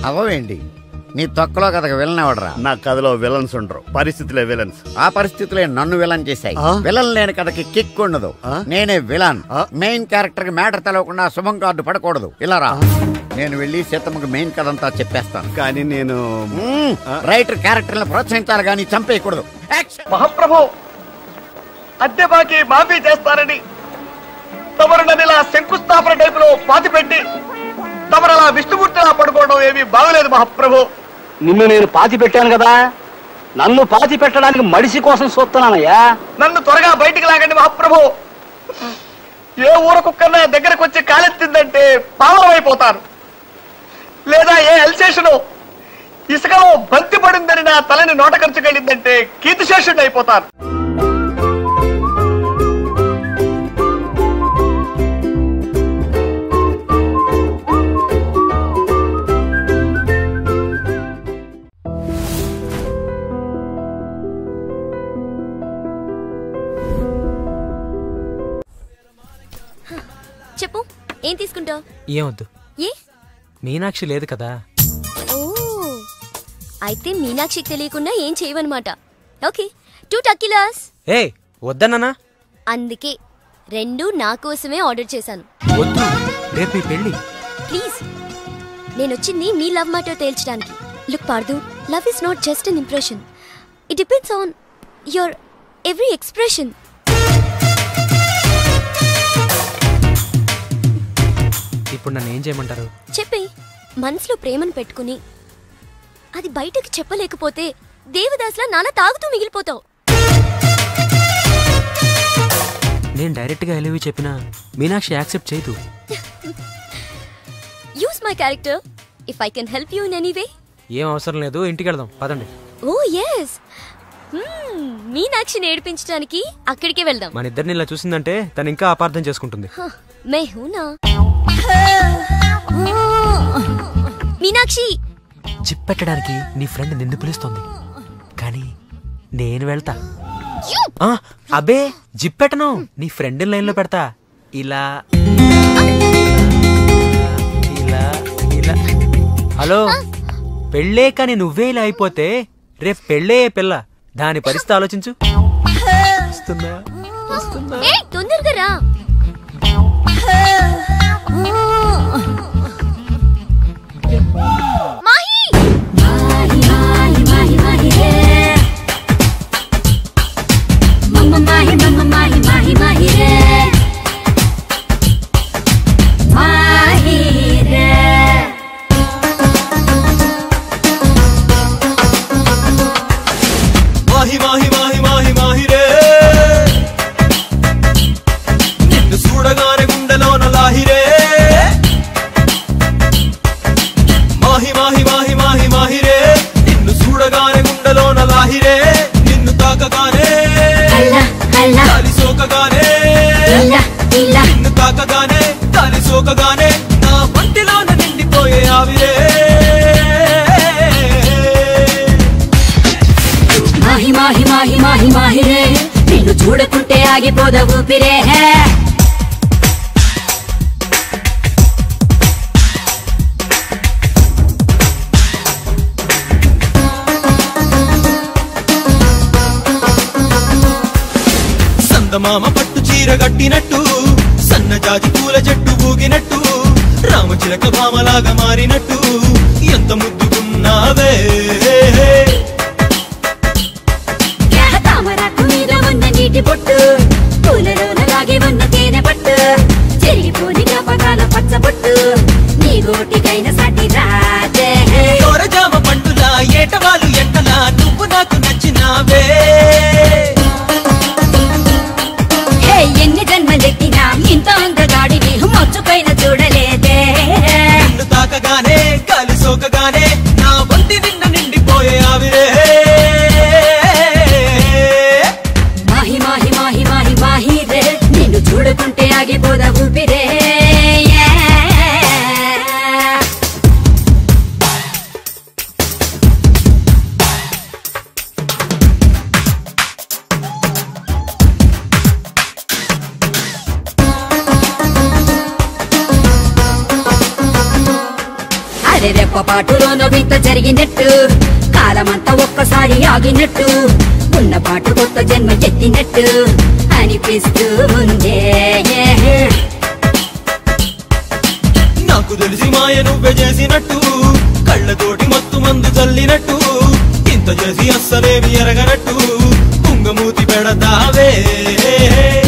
అవేంటి, నీ తొక్కలో కథకు విలన్ ఎవడరా? నా కథలో విలన్స్ ఉండరు, పరిస్థితులే విలన్స్. ఆ పరిస్థితులే నన్ను విలన్ చేశాయి. విలన్ లేని కథకి కిక్ ఉండదు. నేనే విలన్. మెయిన్ క్యారెక్టర్ కి మ్యాటర్ తెలవకుండా శుభం కార్డు పడకూడదు. ఇలా రా, నేను వెళ్ళి సీతమ్మకి మెయిన్ కథ అంతా చెప్పేస్తాను. కానీ నేను రైటర్ క్యారెక్టర్ ప్రోత్సహించాలి కానీ చంపేయకూడదు. మహాప్రభు, అద్దె బాకీ మాఫీ చేస్తారని తమరు నన్ను ఇలా శంకుస్థాపన టైపులో పాతి పెట్టి తమరు అలా విష్ణుమూర్తిలా పడుకోవడం ఏమీ బాగలేదు మహాప్రభు. నిన్ను నేను పాతి పెట్టాను కదా, నన్ను పాతి పెట్టడానికి మడిసి కోసం చూస్తున్నానయ్యా. నన్ను త్వరగా బయటికి లాగండి మహాప్రభు. ఏ ఊర కుక్కన్నా దగ్గరకు వచ్చి కాలెత్తిందంటే పావనమైపోతాను. లేదా ఏ ఎల్సేషను ఇసుకలో బంతి పడిందని నా తలని నోట ఖర్చుకెళ్ళిందంటే కీర్తిశేషుడు అయిపోతాను. చెప్పు, ఏం తీసుకుంటావు? ఏమొద్దు. ఏ? మీనాక్షి లేదు కదా. ఓ, అయితే మీనాక్షికి తెలియకుండా ఏం చేయవన్నమాట. ఓకే, 2 టకీలాస్. ఏ వద్దన్నానా? అందుకే 2 నా కోసమే ఆర్డర్ చేశాను. వద్దు, రేపు మీ పెళ్ళి. ప్లీజ్, నేనొచ్చింది మీ లవ్ మ్యాటర్ తేల్చడానికి. Look Parthu, love is not just an impression. It depends on your every expression. ఇప్పుడు నన్ను ఏం చేయమంటారు? చెప్పి మనసులో ప్రేమను పెట్టుకుని అది బయటకు చెప్పలేకపోతే దేవదాస్లా నాన్న తాగుతూ మిగిలిపోతావు. నేను డైరెక్ట్ గా ఎలివి చెప్పినా మీనాక్షి యాక్సెప్ట్ చేయదు. Use my character if I can help you in any way. ఏం అవసరం లేదు, ఇంటికి వెళ్దాం పదండి. ఓ ఎస్, మీనాక్షిని ఏడిపించడానికి అక్కడికే వెళ్దాం. మన ఇద్దరిని ఇలా చూసిందంటే తను ఇంకా అపార్థం చేసుకుంటుంది. మే హూనా మీనాక్షి. జిప్ పెట్టడానికి నీ ఫ్రెండ్ నిన్ను పిలుస్తోంది, కానీ నేను వెళ్తా. అబే జిప్ పెట్టను, నీ ఫ్రెండ్ లైన్ లో పెడతా. ఇలా ఇలా ఇలా. హలో, పెళ్ళే కానీ నువ్వే ఇలా అయిపోతే రేపు పెళ్ళే పిల్ల, దాని పరిస్థితి ఆలోచించు. తొందరగా రా. నిన్ను చూడకుంటే ఆగిపోద ఊపిరే. సందమామ పట్టు చీర గట్టినట్టు, సన్నజాజి పూల చెట్టు ఊగినట్టు, రామచిలక భామలాగా మారినట్టు ఎంత ముద్దుకున్నావే. తామరాకు మీద ఉన్న నీటి పొట్టు, పూలలోనలాగే ఉన్న తేనె పట్టు, చెరిగిపోని జ్ఞాపకాల పచ్చబొట్టు, నీ గోటికైన సాటి రాజే. జామ పండులా ఏటవాలు ఎంటలా నువ్వు నాకు నచ్చినావే. ఎన్ని జన్మలెత్తినా ఇంత అందగాడిని మచ్చుపైన చూడలేదే. నిన్ను తాకగానే గాలి సోకగానే నా ఒంటి నిన్న నిండిపోయే ఆవిరే. మాహి మాహి మాహి మాహి మాహి రే, నిన్ను చూడకుంటే ఆగిపోదా ఊపిరే. రెప్పపాటులోనో వింత జరిగినట్టు, కాలమంతా ఒక్కసారి ఆగినట్టు, ఉన్న పాటు కొత్త జన్మ ఎత్తినట్టు అనిపిస్తూ ఉందే. నాకు తెలిసి మాయ నువ్వే చేసినట్టు, కళ్ళతోటి మత్తు మందు చల్లినట్టు, ఇంత చేసి అస్సలేమి ఎరగనట్టు కుంగమూతి పెడతావే.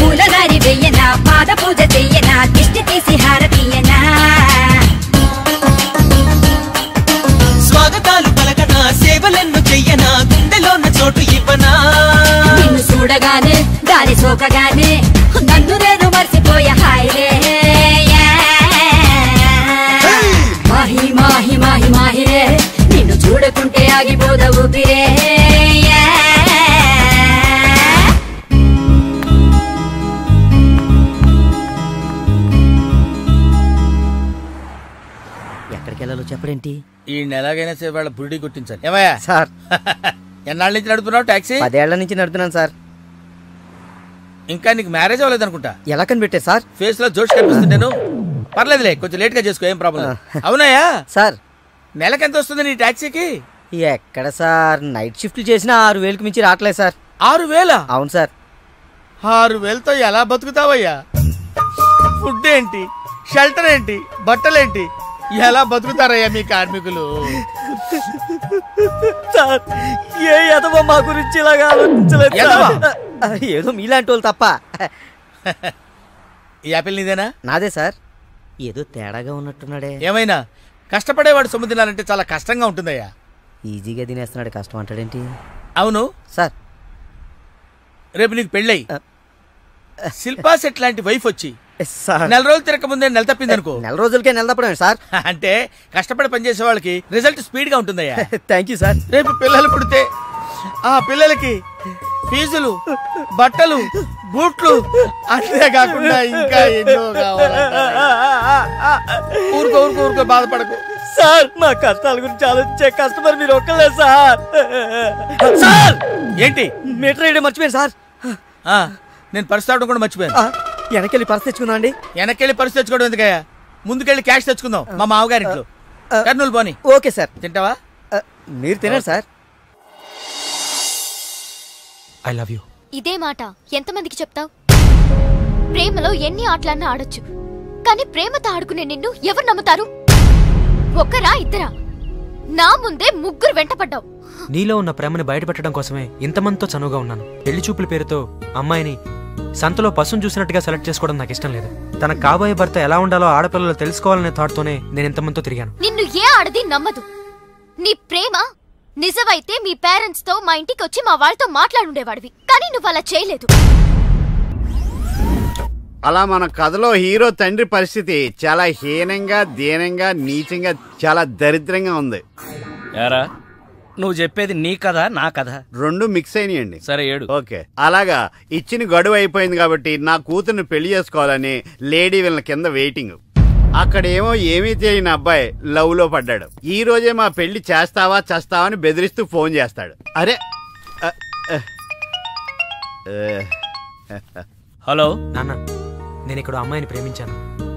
పూలదారి వెయ్యనా, పాద పూజ చెయ్యనా, దిష్టి తీసి హారతీయనా, స్వాగతాలు పలకనా, చూడగానే దాని సోకగానే నన్ను నేను మర్చిపోయా హాయిలే మాహి మాహి మాహి మాహిరే నిన్ను చూడకుంటే ఆగిపోద ఊపిరే ఎక్కడికి వెళ్ళాలో చెప్పడేంటి? ఈ నెలగైనా సరే వాళ్ళ బుడి కొట్టించాలి. ఏమయ్యా సార్ ఎన్నాళ్ళ నుంచి నడుపుతున్నావు టాక్సీ? 10 ఏళ్ల నుంచి నడుపుతున్నాను సార్. ఇంకా నీకు మ్యారేజ్ అవ్వలేదు అనుకుంటా. ఎలా కనిపెట్టే సార్? ఫేస్ లో జోష్ కనిపిస్తుంది. నేను పర్లేదులే, కొంచెం లేట్ గా చేసుకో, ఏం ప్రాబ్లం. అవునాయా సార్? నెలకి ఎంత వస్తుంది నీ టాక్సీకి? ఎక్కడ సార్, నైట్ షిఫ్ట్లు చేసినా 6,000కి మించి రావట్లేదు సార్. 6,000? అవును సార్. 6,000తో ఎలా బతుకుతావయ్యా? ఫుడ్ ఏంటి, షెల్టర్ ఏంటి, బట్టలేంటి, ఎలా బతుకుతారయ్యా మీ కార్మికులు? సార్ ఏ ఎదవో మా గురించి ఇలాగా ఆలోచించలేదు. ఏదో మీలాంటి వాళ్ళు తప్ప. ఈ యాపిల్ నీదేనా? నాదే సార్. ఏదో తేడాగా ఉన్నట్టున్నాడే. ఏమైనా కష్టపడేవాడు సొమ్ము తినాలంటే చాలా కష్టంగా ఉంటుందయ్యా. ఈజీగా తినేస్తున్నాడు, కష్టం అంటాడేంటి? అవును సార్, రేపు నీకు పెళ్ళయి శిల్పా సెట్ లాంటి వైఫ్ వచ్చి నెల రోజులు తిరగక ముందే నెల తప్పింది అనుకో. నెల రోజులకే నెల తప్పడం సార్? అంటే కష్టపడి పనిచేసే వాళ్ళకి రిజల్ట్ స్పీడ్ గా ఉంటుందయ్యా. Thank you sir. రేపు పిల్లలు పుడితే ఆ పిల్లలకి ఫీజులు, బట్టలు, బూట్లు, అంతేకాకుండా ఇంకా ఎన్నో కావాలి. ఊరుకో ఊరుకో ఊరుకో, బాధపడకు సార్. మా కష్టాల గురించి ఆలోచించే కస్టమర్ మీరు ఒక్కలే సార్. సార్ ఏంటి? మీటర్ వేయడం మర్చిపోయాను సార్. నేను పర్స్ తావడం కూడా మర్చిపోయాను. వెనకెళ్ళి పర్స్ తెచ్చుకున్నా అండి. వెనకెళ్ళి పర్స్ తెచ్చుకోవడం ఎందుకయ్యా? ముందుకెళ్ళి క్యాష్ తెచ్చుకుందాం మా మామగారింట్లో. కర్నూలు పోనీ. Okay sir. తింటావా? మీరు తినండి సార్. I love you. ఇదే మాట ఎంతమందికి చెప్తావు? ప్రేమలో ఎన్ని ఆటలన్నా ఆడొచ్చు, కానీ ప్రేమతో ఆడుకునే నిన్ను ఎవరు నమ్ముతారు? ఒక్కరా ఇద్దరా? నా ముందే ముగ్గురు వెంటపడ్డావు. నీలో ఉన్న ప్రేమని బయటపెట్టడం కోసమే ఇంతమందితో చనువుగా ఉన్నాను. పెళ్లి చూపుల పేరుతో అమ్మాయిని సంతలో పశువును చూసినట్టుగా సెలెక్ట్ చేసుకోవడం నాకు ఇష్టం లేదు. తన కాబోయే భర్త ఎలా ఉండాలో ఆడపిల్లలు తెలుసుకోవాలనే థాట్తోనే నేను ఇంతమందితో తిరిగాను. నిన్ను ఏ ఆడది నమ్మదు. నీ ప్రేమ నిజమైతే మీ పేరెంట్స్ తో మా ఇంటికి వచ్చి మా వాళ్ళతో మాట్లాడుండేవాడివి, కానీ నువ్వు అలా చేయలేదు. అలా మన కథలో హీరో తండ్రి పరిస్థితి చాలా హీనంగా, దీనంగా, నీచంగా, చాలా దరిద్రంగా ఉంది. యారా నువ్వు చెప్పేది నీ కథ నా కథ రెండు మిక్స్ అయినాయండి. సరే ఏడు. ఓకే, అలాగా ఇచ్చిన గడువు అయిపోయింది కాబట్టి నా కూతుర్ని పెళ్లి చేసుకోవాలని లేడీ వీళ్ళ కింద వెయిటింగ్. అక్కడేమో ఏమీ తెలియని అబ్బాయి లవ్ లో పడ్డాడు. ఈ రోజే మా పెళ్లి చేస్తావా చేస్తావా అని బెదిరిస్తూ ఫోన్ చేస్తాడు. అరే హలో నాన్న, నేను ఇక్కడ అమ్మాయిని ప్రేమించాను.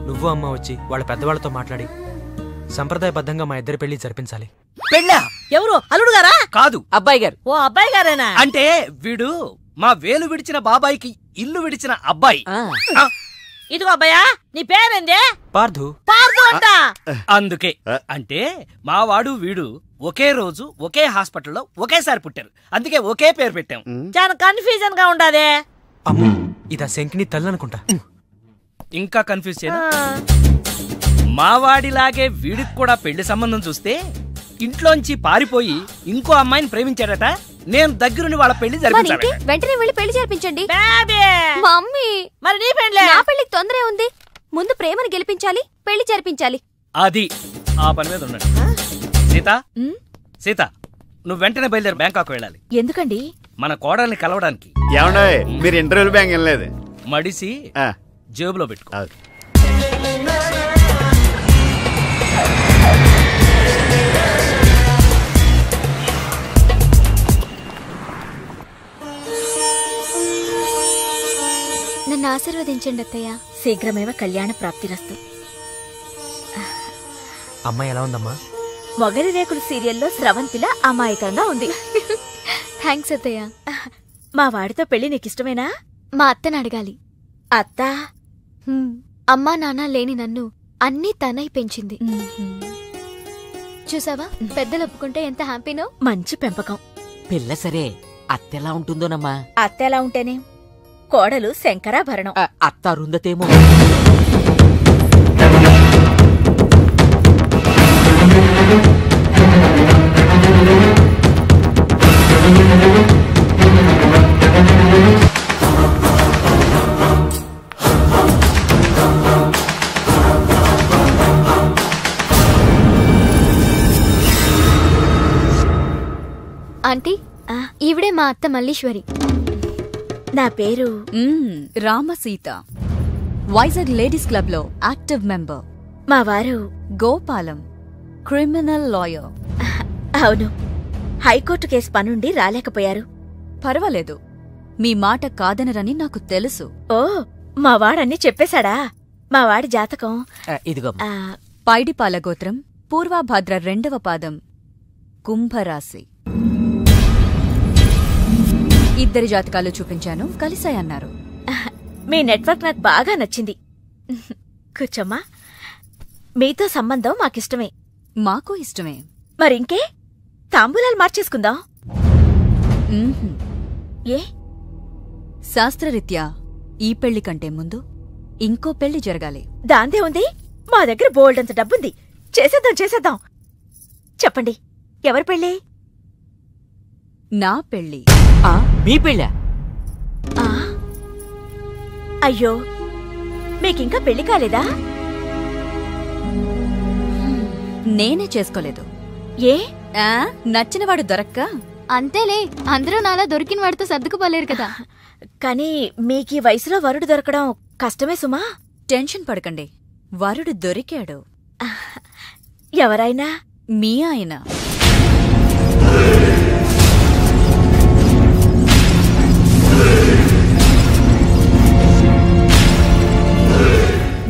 నువ్వు అమ్మ వచ్చి వాళ్ళ పెద్దవాళ్ళతో మాట్లాడి సంప్రదాయబద్ధంగా మా ఇద్దరి పెళ్లి జరిపించాలి. పెళ్ళా? ఎవరు? అల్లుడు గారా? కాదు, అబ్బాయి గారు. ఓ అబ్బాయి గారేనా? అంటే వీడు మా వేలు విడిచిన బాబాయికి ఇల్లు విడిచిన అబ్బాయి. ఇదిగో అబ్బాయా, నీ పేరేందే? పార్థు. పార్థు అంట. అందుకే అంటే మా వాడు వీడు ఒకే రోజు ఒకే హాస్పిటల్లో ఒకేసారి పుట్టారు, అందుకే ఒకే పేరు పెట్టాం. చాలా కన్ఫ్యూజన్ గా ఉండాదే. అమ్మో, ఇదా శంకిని తల్లి అనుకుంటా. ఇంకా కన్ఫ్యూజ్ చేయనా? మా వాడిలాగే వీడికి కూడా పెళ్లి సంబంధం చూస్తే ఇంట్లోంచి పారిపోయి ఇంకో అమ్మాయిని ప్రేమించాడట. నేను దగ్గరుండి వాళ్ళ పెళ్లి జరిపించాలి. వెంటనే వెళ్ళి పెళ్లి జరిపించండి. మమ్మీ, మరి నీ పెళ్లి? నా పెళ్లికి తొందరే ఉంది. ముందు ప్రేమను గెలిపించాలి, పెళ్లి జరిపించాలి. అది ఆ పని మీద ఉండండి. సీత, సీత నువ్వు వెంటనే బయలుదేరి బ్యాంకాక్ వెళ్ళాలి. ఎందుకండి? మన కోడల్ని కలవడానికి. ఏమండే, మీరు ఇంటర్వ్యూ బ్యాంక్ వెళ్ళలేదు? మడిసి జేబులో పెట్టుకో. నన్ను ఆశీర్వదించండి అత్తయ్య. శీఘ్రమేవ కళ్యాణ ప్రాప్తిరస్తు. అమ్మాయి ఎలా ఉందమ్మా? మొగలి రేకులు సీరియల్లో స్రవంతిలా అమాయకంగా ఉంది. థ్యాంక్స్ అత్తయ్య. మా వాడితో పెళ్లి నీకిష్టమేనా? మా అత్తని అడగాలి. అత్త? అమ్మా నాన్న లేని నన్ను అన్నీ తనై పెంచింది. చూసావా, పెద్దలు ఒప్పుకుంటే ఎంత హ్యాపీనో. మంచి పెంపకం. పిల్ల సరే, అత్తెలా ఉంటుందోనమ్మా? అత్త ఎలా ఉంటేనే, కోడలు శంకరాభరణం. అత్త అరుందతేమో. ఆంటీ ఈవిడే మా అత్త మల్లీశ్వరి. నా పేరు రామసీత, వైజాగ్ లేడీస్ క్లబ్ లో యాక్టివ్ మెంబర్. మా వారు గోపాలం, క్రిమినల్ లాయర్. అవును, హైకోర్టు కేసు పనుండి రాలేకపోయారు. పర్వాలేదు, మీ మాట కాదనరని నాకు తెలుసు. ఓ, మా వాడన్నీ చెప్పేశాడా? మా వాడి జాతకం ఇదిగో. పైడిపాల గోత్రం, పూర్వభాద్ర 2వ పాదం, కుంభరాశి. ఇద్దరి జాతకాలు చూపించాను, కలిసాయన్నారు. మీ నెట్వర్క్ నాకు బాగా నచ్చింది. కూర్చోమ్మా. మీతో సంబంధం మాకిష్టమే. మాకు ఇష్టమే. మరింకే, తాంబూలాలు మార్చేసుకుందాం. ఏ? శాస్త్రరీత్యా ఈ పెళ్లి కంటే ముందు ఇంకో పెళ్లి జరగాలి. దాందే ఉంది, మా దగ్గర బోల్డంత డబ్బుంది. చేసేద్దాం. చెప్పండి, ఎవరి పెళ్ళి? నా పెళ్లి. మీ పెళ్ళా? అయ్యో, మీకింకా పెళ్లి కాలేదా? నేనే చేసుకోలేదు. ఏ? నచ్చినవాడు దొరక్క? అంతేలే, అందరూ నాలా దొరికిన వాడితో సర్దుకుపోలేరు కదా. కానీ మీకీ వయసులో వరుడు దొరకడం కష్టమే సుమా. టెన్షన్ పడకండి, వరుడు దొరికాడు. ఎవరైనా? మీ ఆయన.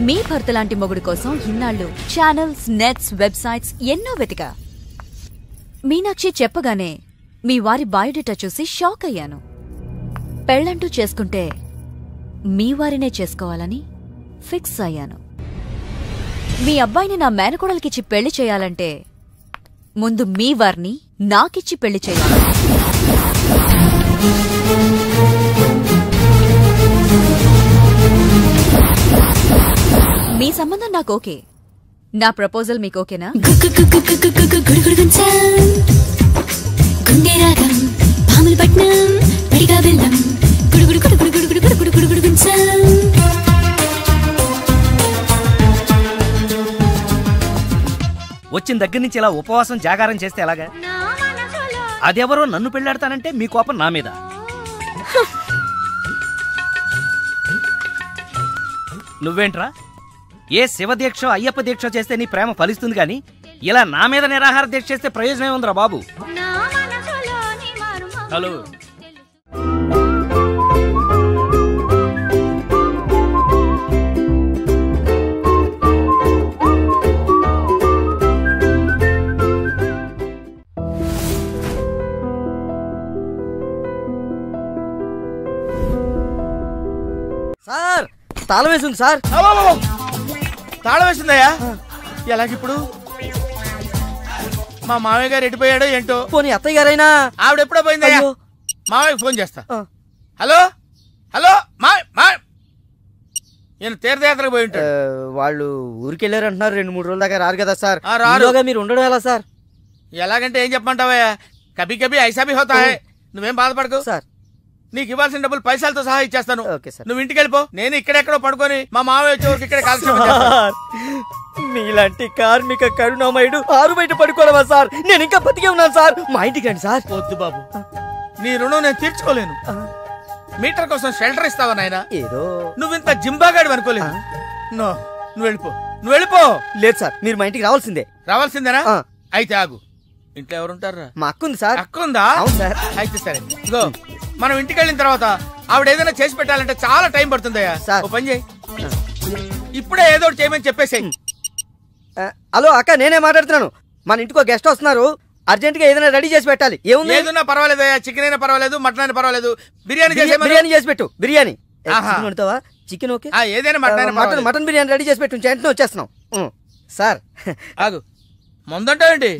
మీ భర్త లాంటి మొగుడు కోసం ఇన్నాళ్ళు ఛానల్స్, నెట్స్, వెబ్సైట్స్ ఎన్నో వెతికా. మీనాక్షి చెప్పగానే మీ వారి బయోడేటా చూసి షాక్ అయ్యాను. పెళ్ళంటూ చేసుకుంటే మీ వారినే చేసుకోవాలని ఫిక్స్ అయ్యాను. మీ అబ్బాయిని నా మేనకోడలికిచ్చి పెళ్లి చేయాలంటే ముందు మీ వారిని నాకిచ్చి పెళ్లి చేయాలి. మీ సంబంధం నాకు ఓకే. నా ప్రపోజల్ మీకు ఓకేనా? వచ్చిన దగ్గర నుంచి ఇలా ఉపవాసం జాగారం చేస్తే ఎలాగా? అదెవరో నన్ను పెళ్ళాడతానంటే మీ కోపం నా మీద. నువ్వేంట్రా, ఏ శివదీక్ష అయ్యప్ప దీక్ష చేస్తే నీ ప్రేమ ఫలిస్తుంది గాని ఇలా నా మీద నిరాహార దీక్ష చేస్తే ప్రయోజనం ఉందిరా బాబు. హలో, సార్ తాళం వేసింది సార్. తాళం వేసిందయ్యా? ఎలాగిప్పుడు? మా మామయ్య గారు ఎడిపోయాడో ఏంటో. పోనీ అత్తయ్య గారైనా? ఆవిడ ఎప్పుడో పోయిందయ్యా. మామయ్యకి ఫోన్ చేస్తా. హలో హలో, నేను తీర్థయాత్రకు పోయి ఉంటాడు. వాళ్ళు ఊరికెళ్ళారు అంటున్నారు. 2-3 రోజుల దాకా రారు కదా సార్. రారుగా మీరు ఉండడం ఎలా సార్? ఎలాగంటే ఏం చెప్పమంటావయ్యా, కభీ కభీ ఐసా భీ హోతా హై. నువ్వేం బాధపడకు సార్, నీకు ఇవ్వాల్సిన డబ్బులు పైసలతో సహా ఇచ్చేస్తాను. నువ్వు ఇంటికి వెళ్ళిపో, నేను ఇక్కడెక్కడో పడుకొని మా మామయ్య వచ్చేవరకు ఇక్కడే కాల్సి. మీలాంటి కార్మిక కరుణామయుడు ఆరు బయట పడుకోవడమా సార్? నేను ఇంకా బతికే ఉన్నాను సార్. మా ఇంటికి రండి సార్. వద్దు బాబు, నీ రుణం నేను తీర్చుకోలేను. మీటర్ కోసం షెల్టర్ ఇస్తావా నాయనా? ఏదో నువ్వింత జింబాగాడు అనుకోలేదు. నువ్వు వెళ్ళిపో. లేదు సార్, మీరు మా ఇంటికి రావాల్సిందే. రావాల్సిందేనా? అయితే ఆగు. ఇంట్లో ఎవరుంటారా? మా అక్క ఉంది సార్. అక్క ఉందా? అవును సార్. అయితే సరే, ఇదిగో మనం ఇంటికి వెళ్ళిన తర్వాత ఆవిడ ఏదైనా చేసి పెట్టాలంటే చాలా టైం పడుతుందయ్యా. ఓ పని చేయి, ఇప్పుడే ఏదో ఒకటి చేయమని చెప్పేసేయి. హలో అక్క, నేనే మాట్లాడుతున్నాను. మన ఇంటికి గెస్ట్ వస్తున్నారు, అర్జెంట్ గా ఏదైనా రెడీ చేసి పెట్టాలి. ఏముంది? ఏదైనా పర్వాలేదయ్యా, చికెన్ అయినా పర్వాలేదు, మటన్ అయినా పర్వాలేదు, బిర్యానీ చేసి పెట్టు. బిర్యానీ వండుతావా? చికెన్ ఓకే, ఏదైనా మటన్ బిర్యానీ రెడీ చేసి పెట్టు. వెంటనే వచ్చేస్తున్నాం సార్. ఆగు, మందంటావేంటి?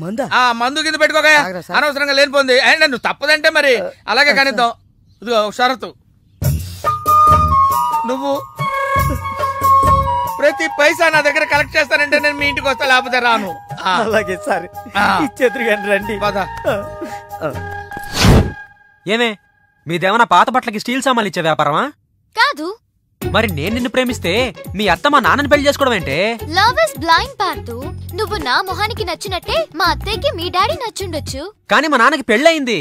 మందు కింద పెట్టుకోగా అనవసరంగా లేనిపోంది. అండ్ నువ్వు తప్పదంటే మరి అలాగే కానిద్దాం. ఇదిగో షరతు, నువ్వు ప్రతి పైసా నా దగ్గర కలెక్ట్ చేస్తానంటే నేను మీ ఇంటికి వస్తా, లేకపోతే రాను. అలాగే సార్, ఇచ్చేద్దరు రండి. ఏమే, మీదేమన్నా పాత బట్టలకి స్టీల్ సామాన్లు ఇచ్చే వ్యాపారమా? కాదు. మరి నేను నిన్ను ప్రేమిస్తే మీ అత్త మా నాన్నని పెళ్లి చేసుకోవడం ఏంటే? Love is blind Parthu. నువ్వు నా మొహానికి నచ్చినట్టే మా అత్తయ్యకి మీ డాడీ నచ్చుండొచ్చు. కానీ మా నాన్నకి పెళ్ళయింది.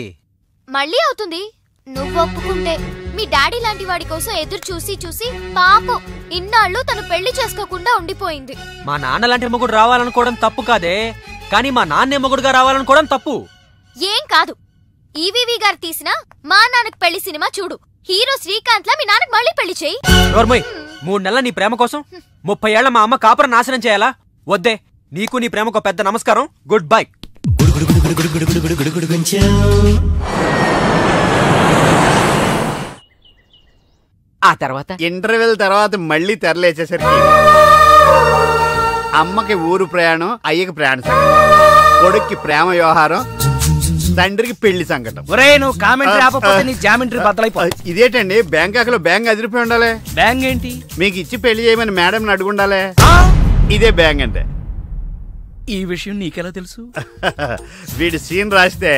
మళ్ళీ అవుతుంది నువ్వు ఒప్పుకుంటే. మీ డాడీ లాంటి వాడి కోసం ఎదురు చూసి చూసి పాపం ఇన్నాళ్ళు తను పెళ్లి చేసుకోకుండా ఉండిపోయింది. మా నాన్న లాంటి మొగుడు రావాలనుకోవడం తప్పు కాదే, కానీ మా నాన్నే మొగుడుగా రావాలనుకోవడం తప్పు. ఏం కాదు, ఈవీవి గారు తీసిన మా నాన్నకు పెళ్లి సినిమా చూడు. హీరో శ్రీకాంత్ లా మీ నాన్నకు మళ్ళీ పెళ్లి చేయి. 3 నెలల నీ ప్రేమ కోసం 30 ఏళ్ల మా అమ్మ కాపురం నాశనం చేయాలా? వద్దే, నీకు నీ ప్రేమకు పెద్ద నమస్కారం, గుడ్ బై. ఆ తర్వాత ఇంటర్వెల్ తర్వాత మళ్ళీ తెరలేచేసరికి అమ్మకి ఊరు ప్రయాణం, అయ్యకి ప్రయాణ సంకటం, కొడుక్కి ప్రేమ వ్యవహారం, తండ్రికి పెళ్లి సంకటం. ఒరే నువ్వు కామెంటరీ ఆపకపోతే నీ జామెంట్రీ బద్దలైపోతుంది. ఇదేటండి బ్యాంకాక్ లో బ్యాంక్ అదిరిపోయి ఉండాలి. బ్యాంక్ ఏంటి? మీకు ఇచ్చి పెళ్లి చేయమని మేడం అడుగుండాలి. ఇదే బ్యాంక్ అంటే. ఈ విషయం నీకెలా తెలుసు? వీడి సీన్ రాస్తే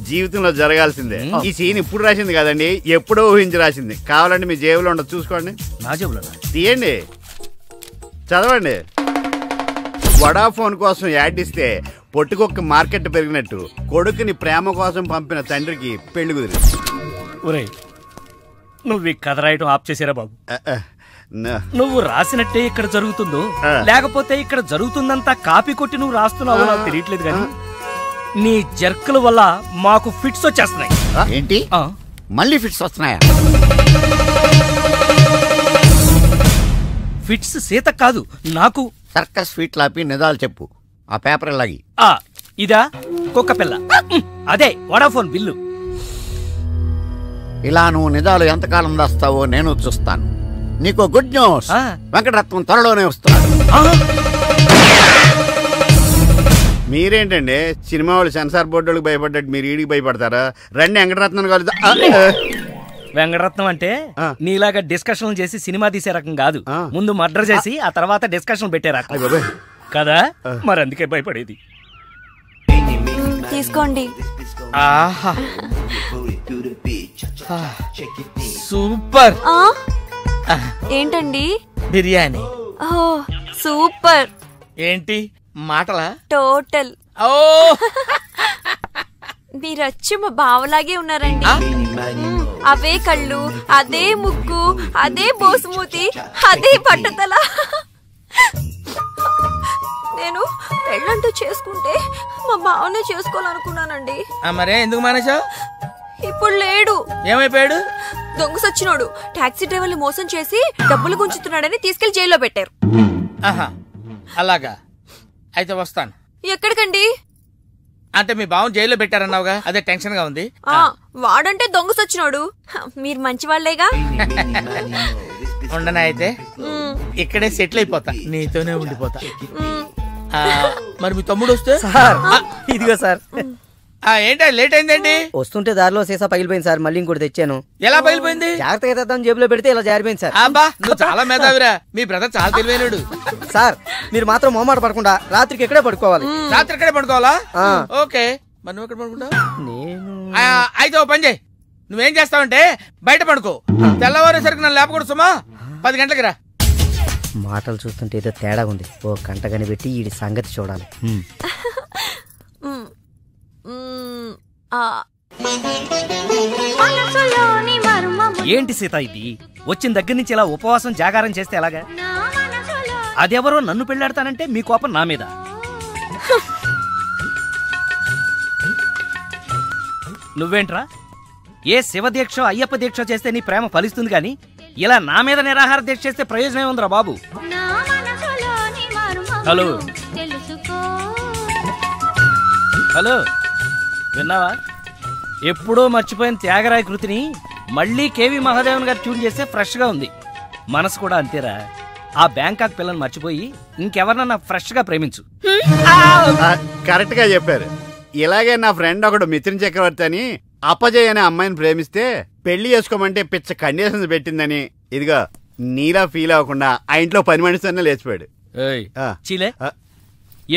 జీవితంలో జరగాల్సిందే. ఈ సీన్ ఇప్పుడు రాసింది కదండి, ఎప్పుడో ఊహించి రాసింది. కావాలంటే మీ జేబులో ఉండదు, చూసుకోండి. నా జేబులో తీయండి, చదవండి. వడాఫోన్ కోసం యాడ్ ఇస్తే పొట్టుకొక్క మార్కెట్ పెరిగినట్టు కొడుకుని ప్రేమ కోసం పంపిన తండ్రికి పెళ్లి కుదిరింది. ఒరేయ్ నువ్వు ఈ కథ రాయటం ఆప్ చేసారా బాబు? నువ్వు రాసినట్టే ఇక్కడ జరుగుతుందో, లేకపోతే ఇక్కడ జరుగుతుందంతా కాపీ కొట్టి నువ్వు రాస్తున్నావో నాకు తెలియట్లేదు కానీ నీ జర్కుల వల్ల మాకు ఫిట్స్ వచ్చేస్తున్నాయి. ఏంటి మళ్ళీ ఫిట్స్ వస్తున్నాయా? ఫిట్స్ సీత కాదు నాకు. సర్కస్ ఫీట్ లాపి నిజాలు చెప్పు. ఆ పేపర్ లాగి. ఇదా కుక్క పిల్ల, అదే వడాఫోన్ బిల్లు. ఇలా నువ్వు నిజాలు ఎంతకాలం దాస్తావో నేను చూస్తాను. నీకు గుడ్ న్యూస్, వెంకటరత్నం త్వరలోనే వస్తున్నాడు. మీరేంటండి సినిమా వాళ్ళు సెన్సార్ బోర్డులకు భయపడ్డట్టు మీరు ఈడికి భయపడతారా? రండి వెంకటరత్నం కలుద్దాం. వెంకటరత్నం అంటే నీలాగా డిస్కషన్ చేసి సినిమా తీసే రకం కాదు. ముందు మర్డర్ చేసి ఆ తర్వాత డిస్కషన్ పెట్టే రకం కదా. మరి అందుకే భయపడేది. తీసుకోండి. సూపర్. ఏంటండి? బిర్యానీ. సూపర్. ఏంటి మాటలా? టోటల్. ఓ మీరచ్చి మా బావలాగే ఉన్నారండి. అవే కళ్ళు, అదే ముక్కు, అదే బోసుమూతి, అదే పట్టతల. నేను పెళ్ళంటూ చేసుకుంటే మా బావనే చేసుకోవాలనుకున్నానండి. మరే ఎందుకు మానేశావు? ఇప్పుడు లేడు. ఏమైపోయాడు? దొంగ సచ్చినోడు టాక్సీ డ్రైవర్ని మోసం చేసి డబ్బులు గుంచుతున్నాడని తీసుకెళ్లి జైల్లో పెట్టారు. అలాగా, అయితే వస్తాను. ఎక్కడికండి? అంటే మీ బావని జైల్లో పెట్టారన్నావుగా, అదే టెన్షన్ గా ఉంది. వాడంటే దొంగ సచ్చినోడు, మీరు మంచి వాళ్లేగా. ఉండనా అయితే ఇక్కడే సెటిల్ అయిపోతా, నీతోనే ఉండిపోతా. మరి మీ తమ్ముడు వస్తే? సార్ ఇదిగో సార్. ఏంటి లేట్ అయిందండి? వస్తుంటే దారిలో సీసా పగిలిపోయింది సార్, మళ్ళీ ఇంకోటి తెచ్చాను. ఎలా పగిలిపోయింది? జాగ్రత్తగా తెద్దాం జేబులో పెడితే ఇలా జారిపోయింది సార్. అబ్బా నువ్వు చాలా మేధావిరా, మీ బ్రదర్ చాలా తెలివైనడు. సార్ మీరు మాత్రం మొహమాట పడకుండా రాత్రికి ఇక్కడే పడుకోవాలి. రాత్రి ఇక్కడే పడుకోవాలా? ఓకే, మరి నువ్వు ఎక్కడ పడుకుంటావు? అయితే ఓ పని చేయి, నువ్వేం చేస్తావంటే బయట పడుకో, తెల్లవారేసరికి నన్ను లేపకూడదు సుమా. 10 గంటలకి రా. మాటలు చూస్తుంటే ఏదో తేడా ఉంది, ఓ గంట కనిపెట్టి ఈ సంగతి చూడాలి. ఏంటి సీత ఇది? వచ్చిన దగ్గర నుంచి ఇలా ఉపవాసం జాగారం చేస్తే ఎలాగా? అదెవరో నన్ను పెళ్ళాడతానంటే మీ కోపం నా మీద. నువ్వేంట్రా ఏ శివ దీక్ష అయ్యప్ప దీక్ష చేస్తే నీ ప్రేమ ఫలిస్తుంది కానీ ఇలా నా మీద నిరాహార దీక్ష చేస్తే ప్రయోజనం ఉందిరా బాబు. హలో హలో, విన్నావా? ఎప్పుడో మర్చిపోయిన త్యాగరాయ కృతిని మళ్ళీ కేవి మహాదేవన్ గారు ట్యూన్ చేస్తే ఫ్రెష్ గా ఉంది. మనసు కూడా అంతేరా. ఆ బ్యాంకాక్ పిల్లని మర్చిపోయి ఇంకెవరన్నా ఫ్రెష్ గా ప్రేమించు. కరెక్ట్ గా చెప్పారు. ఇలాగే నా ఫ్రెండ్ ఒకడు మిథున్ చక్రవర్తి అని అపజయ్ అనే అమ్మాయిని ప్రేమిస్తే పెళ్లి చేసుకోమంటే పిచ్చ కండిషన్స్ పెట్టిందని ఇదిగా నీలా ఫీల్ అవ్వకుండా ఆ ఇంట్లో పని మనిషి లేచిపోయాడు. చీలే,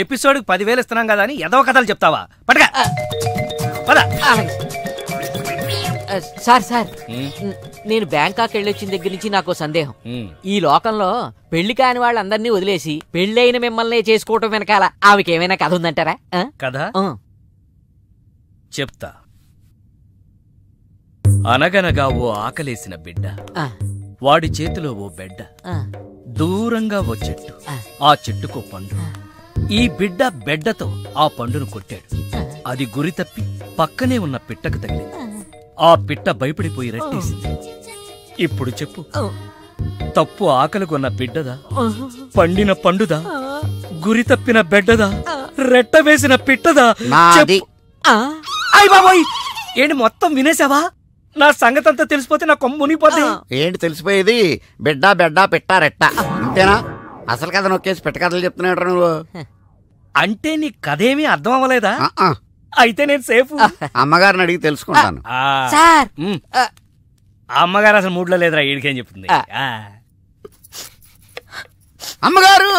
ఎపిసోడ్ 10,000 ఇస్తున్నాం కదా అని ఏదో కథలు చెప్తావా? పడగా సార్ సార్ నేను బ్యాంకాక్ వెళ్ళొచ్చిన దగ్గర నుంచి నాకు సందేహం. ఈ లోకంలో పెళ్లి కాని వాళ్ళందరినీ వదిలేసి పెళ్లైన మిమ్మల్ని చేసుకోవటం వెనకాల ఆమెకేమైనా కథ ఉందంటారా? కథ చెప్తా. అనగనగా ఓ ఆకలేసిన బిడ్డ, వాడి చేతిలో ఓ బెడ్డ, దూరంగా ఓ చెట్టు, ఆ చెట్టుకో పండు. ఈ బిడ్డ బెడ్డతో ఆ పండును కొట్టాడు. అది గురి తప్పి పక్కనే ఉన్న పిట్టకు తగిలింది. ఆ పిట్ట భయపడిపోయి రెట్టేసింది. ఇప్పుడు చెప్పు, తప్పు ఆకలిగొన్న బిడ్డదా, పండిన పండుదా, గురి తప్పిన బెడ్డదా, రెట్ట వేసిన పిట్టదా? అయ్ బాబోయ్, ఏంటి మొత్తం వినేసావా? నా సంగతంతా తెలిసిపోతే నా కొమ్ము మునిగిపోద్ది. ఏంటి తెలిసిపోయేది? బిడ్డ బెడ్డ పిట్ట రెట్ట అంతేనా? అసలు కథ నొక్కేసి పెట్ట కథలు చెప్తున్నాడు నువ్వు. అంటే నీ కథేమీ అర్థం అవ్వలేదా? అయితే నేను సేఫ్. అమ్మగారిని అడిగి తెలుసుకుంటాను. అమ్మగారు అసలు మూడ్లో లేదురా, ఈడికేం చెప్తుంది. అమ్మగారు,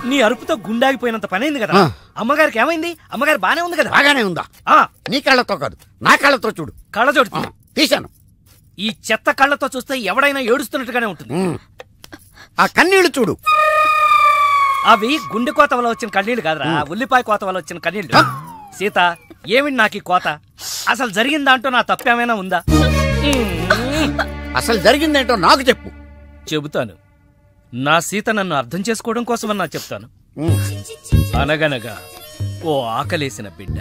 నీ అరుపుతో గుండాగిపోయినంత పనైంది కదా. అమ్మగారికి ఏమైంది? అమ్మగారు బానే ఉంది కదా? బాగానే ఉందా? నీ కళ్ళతో కాదు, నా కళ్ళతో చూడు. కళ్ళజోడు తీశాను. ఈ చెత్త కళ్ళతో చూస్తే ఎవడైనా ఏడుస్తున్నట్టుగానే ఉంటుంది. ఆ కన్నీళ్లు చూడు. అవి గుండె కోత వల్ల వచ్చిన కన్నీళ్లు కాదురా, ఉల్లిపాయ కోత వల్ల వచ్చిన కన్నీళ్లు. సీత, ఏమిటి నాకు ఈ కోత? అసలు జరిగిందంటూ నా తప్పేమైనా ఉందా? అసలు జరిగిందేంటో నాకు చెప్పు. చెబుతాను. నా సీత నన్ను అర్థం చేసుకోవడం కోసమన్నా చెప్తాను. అనగనగా ఓ ఆకలేసిన బిడ్డ,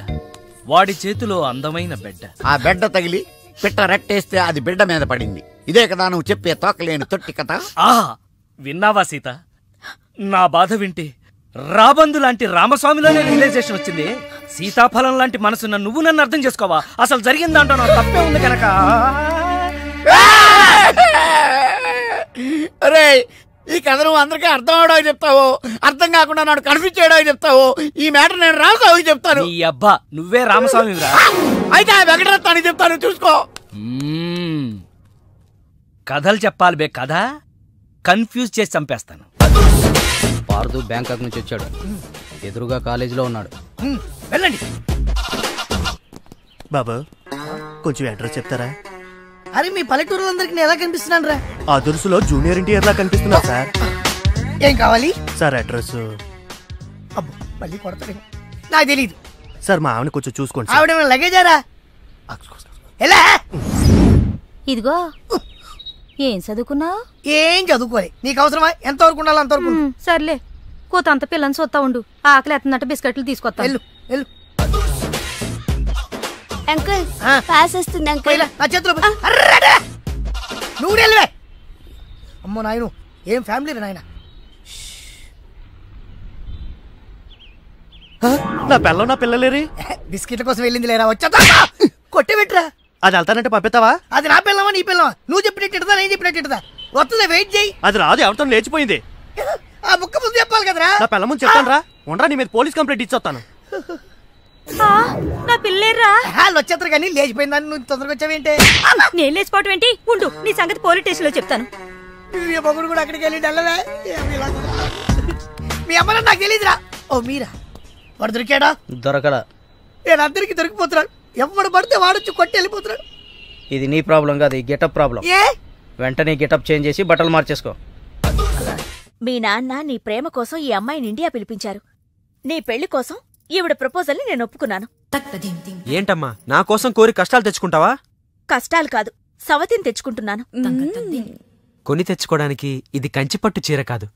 వాడి చేతిలో అందమైన బెడ్డ. ఆ బెడ్డ తగిలి పిట్ట రెట్టేస్తే అది బిడ్డ మీద పడింది. ఇదే కదా నువ్వు చెప్పే తోకలేని తొట్టి కథ? విన్నావా సీత? నా బాధ వింటే రాబందు లాంటి రామస్వామిలోనే రియలైజేషన్ వచ్చింది. సీతాఫలం లాంటి మనసున్న నువ్వు నన్ను అర్థం చేసుకోవా? అసలు జరిగిందంటో నా తప్పే ఉంది కనుక. అరే, ఈ కథ నువ్వు అందరికీ అర్థం అవడానికి చెప్తావు, అర్థం కాకుండా నాడు కన్ఫ్యూజ్ చేయడానికి చెప్తావు. ఈ మ్యాటర్ నేను రామస్వామికి చెప్తాను. ఈ అబ్బా, నువ్వే రామస్వామి రా. అయితే ఆ వెంకటరత్నానికి చెప్తాను, చూసుకో. కథలు చెప్పాలి బే, కథ కన్ఫ్యూజ్ చేసి చంపేస్తాను. పార్దు బ్యాంకాక్ నుంచి వచ్చాడు, ఎదురుగా కాలేజీలో ఉన్నాడు. వెళ్ళండి. బాబు, కొంచెం అడ్రస్ చెప్తారా? అరే, మీ పల్లెటూరులందరికీ నేను ఎలా కనిపిస్తున్నాను రా? ఆ దురుసులో జూనియర్ ఎన్టీఆర్ లా కనిపిస్తున్నా సార్. ఏం కావాలి సార్? అడ్రస్. అబ్బో, మళ్ళీ కొడతాడు. నాకు తెలీదు సార్. మా ఆవిడ కొంచెం చూసుకోండి. ఆవిడ లగేజారా? ఎలా? ఇదిగో, ఏం చదువుకున్నావు? ఏం చదువుకోలే. నీకు అవసరమా? ఎంతవరకు ఉండాలి అంతవరకు. సర్లే, కూతంత పిల్లని చూస్తా ఉండు. ఆకలి ఎత్తున్నట్టు బిస్కెట్లు తీసుకొస్తా. వెళ్ళు వెళ్ళు. అంకుల్, పాస్ వస్తుంది అంకుల్. నా చేతిలో నువ్వు వెళ్ళవే. అమ్మో నాయను, ఏం ఫ్యామిలీ నాయన. నా పిల్ల, నా పిల్లలేరి బిస్కెట్ల కోసం వెళ్ళింది లేరా? వచ్చా కొట్టే పెట్టరా. అది వెళ్తానంటే పంపిస్తావా? అది నా పిల్లవా నీ పిల్లవా? నువ్వు చెప్పినట్టు నేను చెప్పినట్టు వస్తుందా? వెయిట్ చేయి. అది రాదు, ఎవరితో లేచిపోయింది. ఆ బుక్క ముందు చెప్పాలి కదరా. నా పిల్ల ముందు చెప్తాను రా. ఉండరా, నీ మీద పోలీస్ కంప్లైంట్ ఇచ్చొస్తాను. నా పిల్లేరా? వాళ్ళు వచ్చేస్తారు కానీ లేచిపోయిందని నువ్వు తొందరగా వచ్చావేంటే? నేను లేచిపోవటం ఏంటి? ఉండు, నీ సంగతి పోలీస్ స్టేషన్ లో చెప్తాను. మొగుడు కూడా అక్కడికి వెళ్ళి డల్లవే. మీ అమ్మ నాకు తెలియదురా. ఓ మీరా? వాడు దొరికాడా? దొరకడా? నేను అందరికి దొరికిపోతున్నాడు. ఎవడు పడితే వాడొచ్చి కొట్టి వెళ్ళిపోతున్నాడు. ఇది నీ ప్రాబ్లం కాదు, ఈ గెటప్ ప్రాబ్లం. వెంటనే గెటప్ చేంజ్ చేసి బట్టలు మార్చేసుకో. మీ నాన్న నీ ప్రేమ కోసం ఈ అమ్మాయిని ఇండియా పిలిపించారు. నీ పెళ్లి కోసం ఈవిడ ప్రపోజల్ ని నేను ఒప్పుకున్నాను. ఏంటమ్మా, నా కోసం కోరి కష్టాలు తెచ్చుకుంటావా? కష్టాలు కాదు, సవతిని తెచ్చుకుంటున్నాను. కొని తెచ్చుకోవడానికి ఇది కంచిపట్టు చీర కాదు,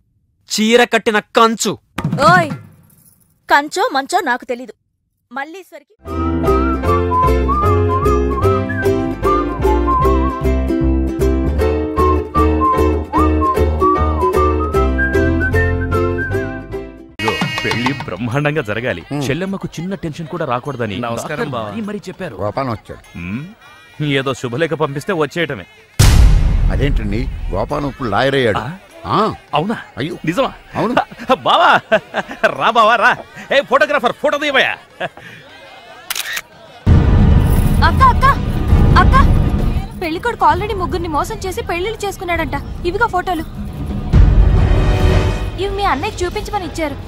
చీర కట్టిన కంచు. ఓయ్, కంచో మంచో నాకు తెలీదు. మల్లీశ్వరికి పెళ్లి బ్రహ్మాండంగా జరగాలి. చెల్లెమ్మకు చిన్న టెన్షన్ కూడా రాకూడదని నమస్కారం బావ మరి చెప్పారు. గోపాలం వచ్చాడు. ఏదో శుభలేఖ పంపిస్తే వచ్చేయటమే. అదేంటండి, గోపాలం ఇప్పుడు లాయర్ అయ్యాడు. అవునా? అయ్యో, నిజమా? అవును బావా. రా బావా రా. ఏ ఫోటోగ్రాఫర్, ఫోటో తీయవయ్యా. అక్క అక్క అక్క, పెళ్లికొడుకు ఆల్రెడీ ముగ్గురిని మోసం చేసి పెళ్లిళ్ళు చేసుకున్నాడంట. ఇవిగా ఫోటోలు. ఇవి మీ అన్నయ్యకి చూపించమని ఇచ్చారు.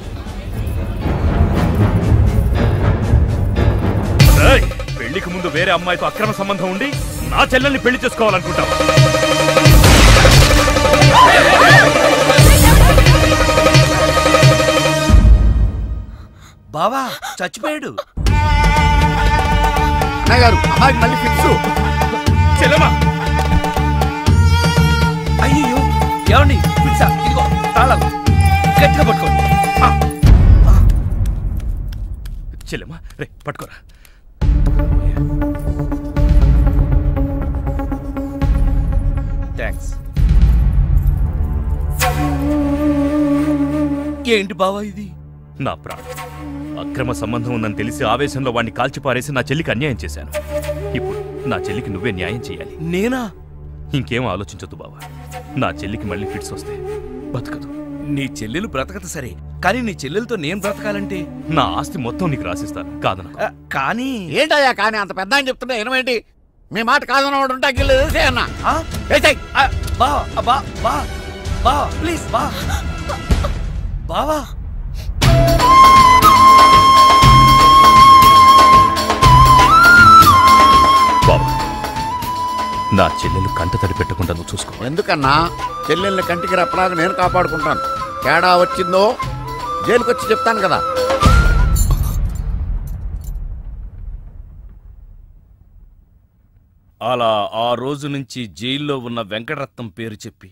పెళ్లికి ముందు వేరే అమ్మాయితో అక్రమ సంబంధం ఉండి నా చెల్లెల్ని పెళ్లి చేసుకోవాలనుకుంటావా? బావా చచ్చిపోయాడు. అన్నయ్య గారు అమ్మాయికి మళ్ళీ ఫిక్స్. చెల్లమ్మా అయ్యో ఏమండి పిజ్జా ఇదిగో తాళాలు గట్టిగా పట్టుకో. చెల్లెమ్మా రే పట్టుకోరా. థ్యాంక్స్. ఏంటి బావా ఇది? నా ప్రాణం అక్రమ సంబంధం ఉందని తెలిసి ఆవేశంలో వాడిని కాల్చిపారేసి నా చెల్లికి అన్యాయం చేశాను. ఇప్పుడు నా చెల్లికి నువ్వే న్యాయం చేయాలి. నేనా? ఇంకేం ఆలోచించొద్దు బావా. నా చెల్లికి మళ్ళీ ఫిట్స్ వస్తే బతకదు. నీ చెల్లెలు బ్రతకదు సరే, కానీ నీ చెల్లెలతో నేను బ్రతకాలంటే నా ఆస్తి మొత్తం నీకు రాసిస్తాను. కాదన కానీ ఏంటయ్యా కానీ అంత పెద్ద అని చెప్తున్నా ఏమేంటి? మీ మాట కాదన్నవాడు ఉంటా అన్న బా ప్లీజ్ బా బావా. బావా నా చెల్లెలు కంట తడి పెట్టకుండా నువ్వు చూసుకో. ఎందుకన్నా చెల్లెల్ని కంటికి రెప్పలాగా నేను కాపాడుకుంటాను. తేడా వచ్చిందో జైలుకి వచ్చి చెప్తాను కదా. అలా ఆ రోజు నుంచి జైల్లో ఉన్న వెంకటరత్నం పేరు చెప్పి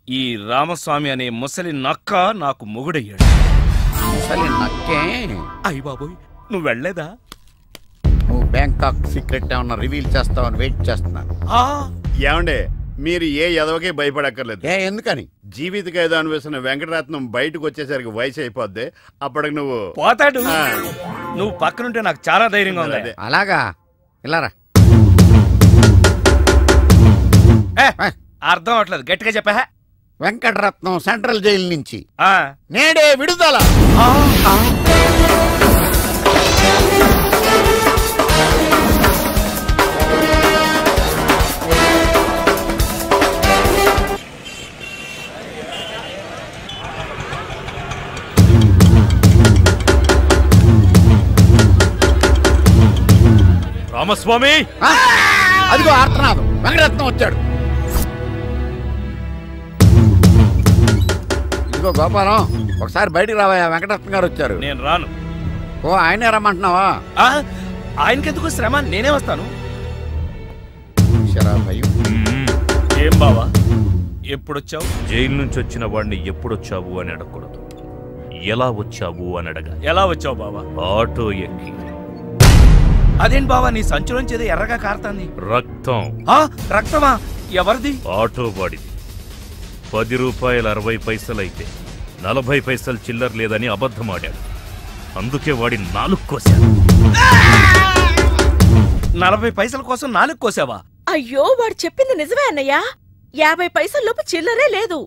ఈ రామస్వామి అనే ముసలి నక్క నాకు మొగుడయ్యాడు. ముసలి నక్కే? అయ్య బాబోయ్ నువ్వు వెళ్ళలేదా? నువ్వు బ్యాంకాక్ సీక్రెట్ ఏమన్నా రివీల్ చేస్తావని వెయిట్ చేస్తున్నాను. ఏమండే మీరు ఏ ఎదవకే భయపడక్కర్లేదు. ఎందుకని? జీవిత ఖైదు అనిపిస్తున్న వెంకటరత్నం బయటకు వచ్చేసరికి వయసు అయిపోద్ది. అప్పటికి నువ్వు పోతాడు. నువ్వు పక్కనుంటే నాకు చాలా ధైర్యంగా ఉంది. అలాగా ఇలారా. అర్థం అవట్లేదు, గట్టిగా చెప్పా. వెంకటరత్నం సెంట్రల్ జైలు నుంచి నేడే విడుదల. రామస్వామి అదిగో ఆర్తనాదం. వెంకటరత్నం వచ్చాడు. ఇదిగో గోపాలం ఒకసారి బయటికి రావా. వెంకటరత్నం గారు వచ్చారు. నేను రాను. ఓ ఆయనే రమ్మంటున్నావా? ఆయనకెందుకు శ్రమ, నేనే వస్తాను. భయం. ఏం బావా ఎప్పుడొచ్చావు? జైలు నుంచి వచ్చిన వాడిని ఎప్పుడొచ్చావు అని అడగకూడదు, ఎలా వచ్చావు అని అడగా. ఎలా వచ్చావు బావా? ఆటో ఎక్కి. అదేంటి బావా నీ సంచులోంచి ఏదో ఎర్రగా కారుతాంది? రక్తం. రక్తమా? ఎవరిది? ఆటో వాడిది. 10 రూపాయలు 60 పైసలు అయితే 40 పైసలు చిల్లర లేదని అబద్ధమాడాడు. అందుకే వాడి 4 కోశాడు. 40 పైసల కోసం 4 కోసావా? అయ్యో వాడు చెప్పింది నిజమే అన్నయ్యా. 50 పైసల లోపు చిల్లరే లేదు.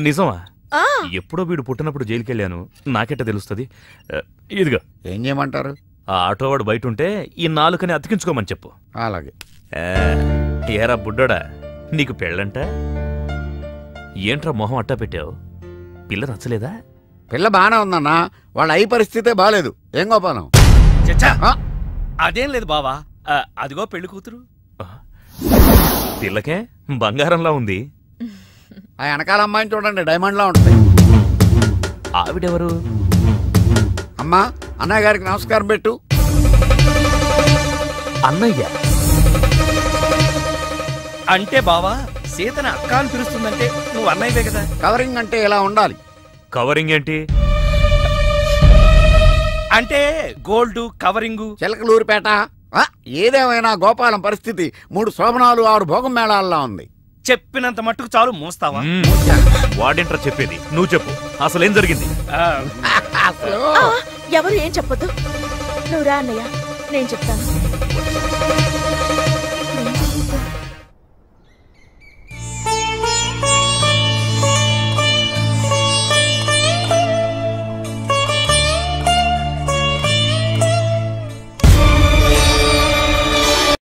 నిజమా? ఆ ఎప్పుడో వీడు పుట్టినప్పుడు జైలుకెళ్ళాను, నాకెట్ట తెలుస్తుంది. ఇదిగో ఏం చేయమంటారు? ఆ ఆటోవాడు బయట ఉంటే ఈ 4 అతికించుకోమని చెప్పు. అలాగే. ఏరా బుడ్డోడా, నీకు పెళ్ళంట? ఏంట్రా మొహం అట్టా పెట్టావు? పిల్ల నచ్చలేదా? పిల్ల బానే ఉందన్నా, వాళ్ళ అయి పరిస్థితే బాలేదు. ఏం గోపాలం? అదేం లేదు బావా, అదిగో పెళ్లి కూతురు. పిల్లకే బంగారంలా ఉంది. ఆ వెనకాల అమ్మాయిని చూడండి, డైమండ్ లా ఉంటుంది. ఆవిడెవరు? అమ్మా అన్నయ్య గారికి నమస్కారం పెట్టు. అన్నయ్య అంటే బావా సీతను అక్క అని పిలుస్తుందంటే నువ్వు అన్నయ్యవే కదా. కవరింగ్ అంటే ఇలా ఉండాలి. కవరింగ్ ఏంటి? అంటే గోల్డ్ కవరింగ్. చిలకలూరిపేట. ఏదేమైనా గోపాలం పరిస్థితి 3 శోభనాలు 6 భోగం మేళాల్లో ఉంది. చెప్పినంత మట్టుకు చాలు, మోస్తావా? వాడేంట్రా చెప్పేది, నువ్వు చెప్పు అసలేం జరిగింది? ఎవరు ఏం చెప్పొద్దు, నువ్వు రా అన్నయ్య, నేను చెప్తాను.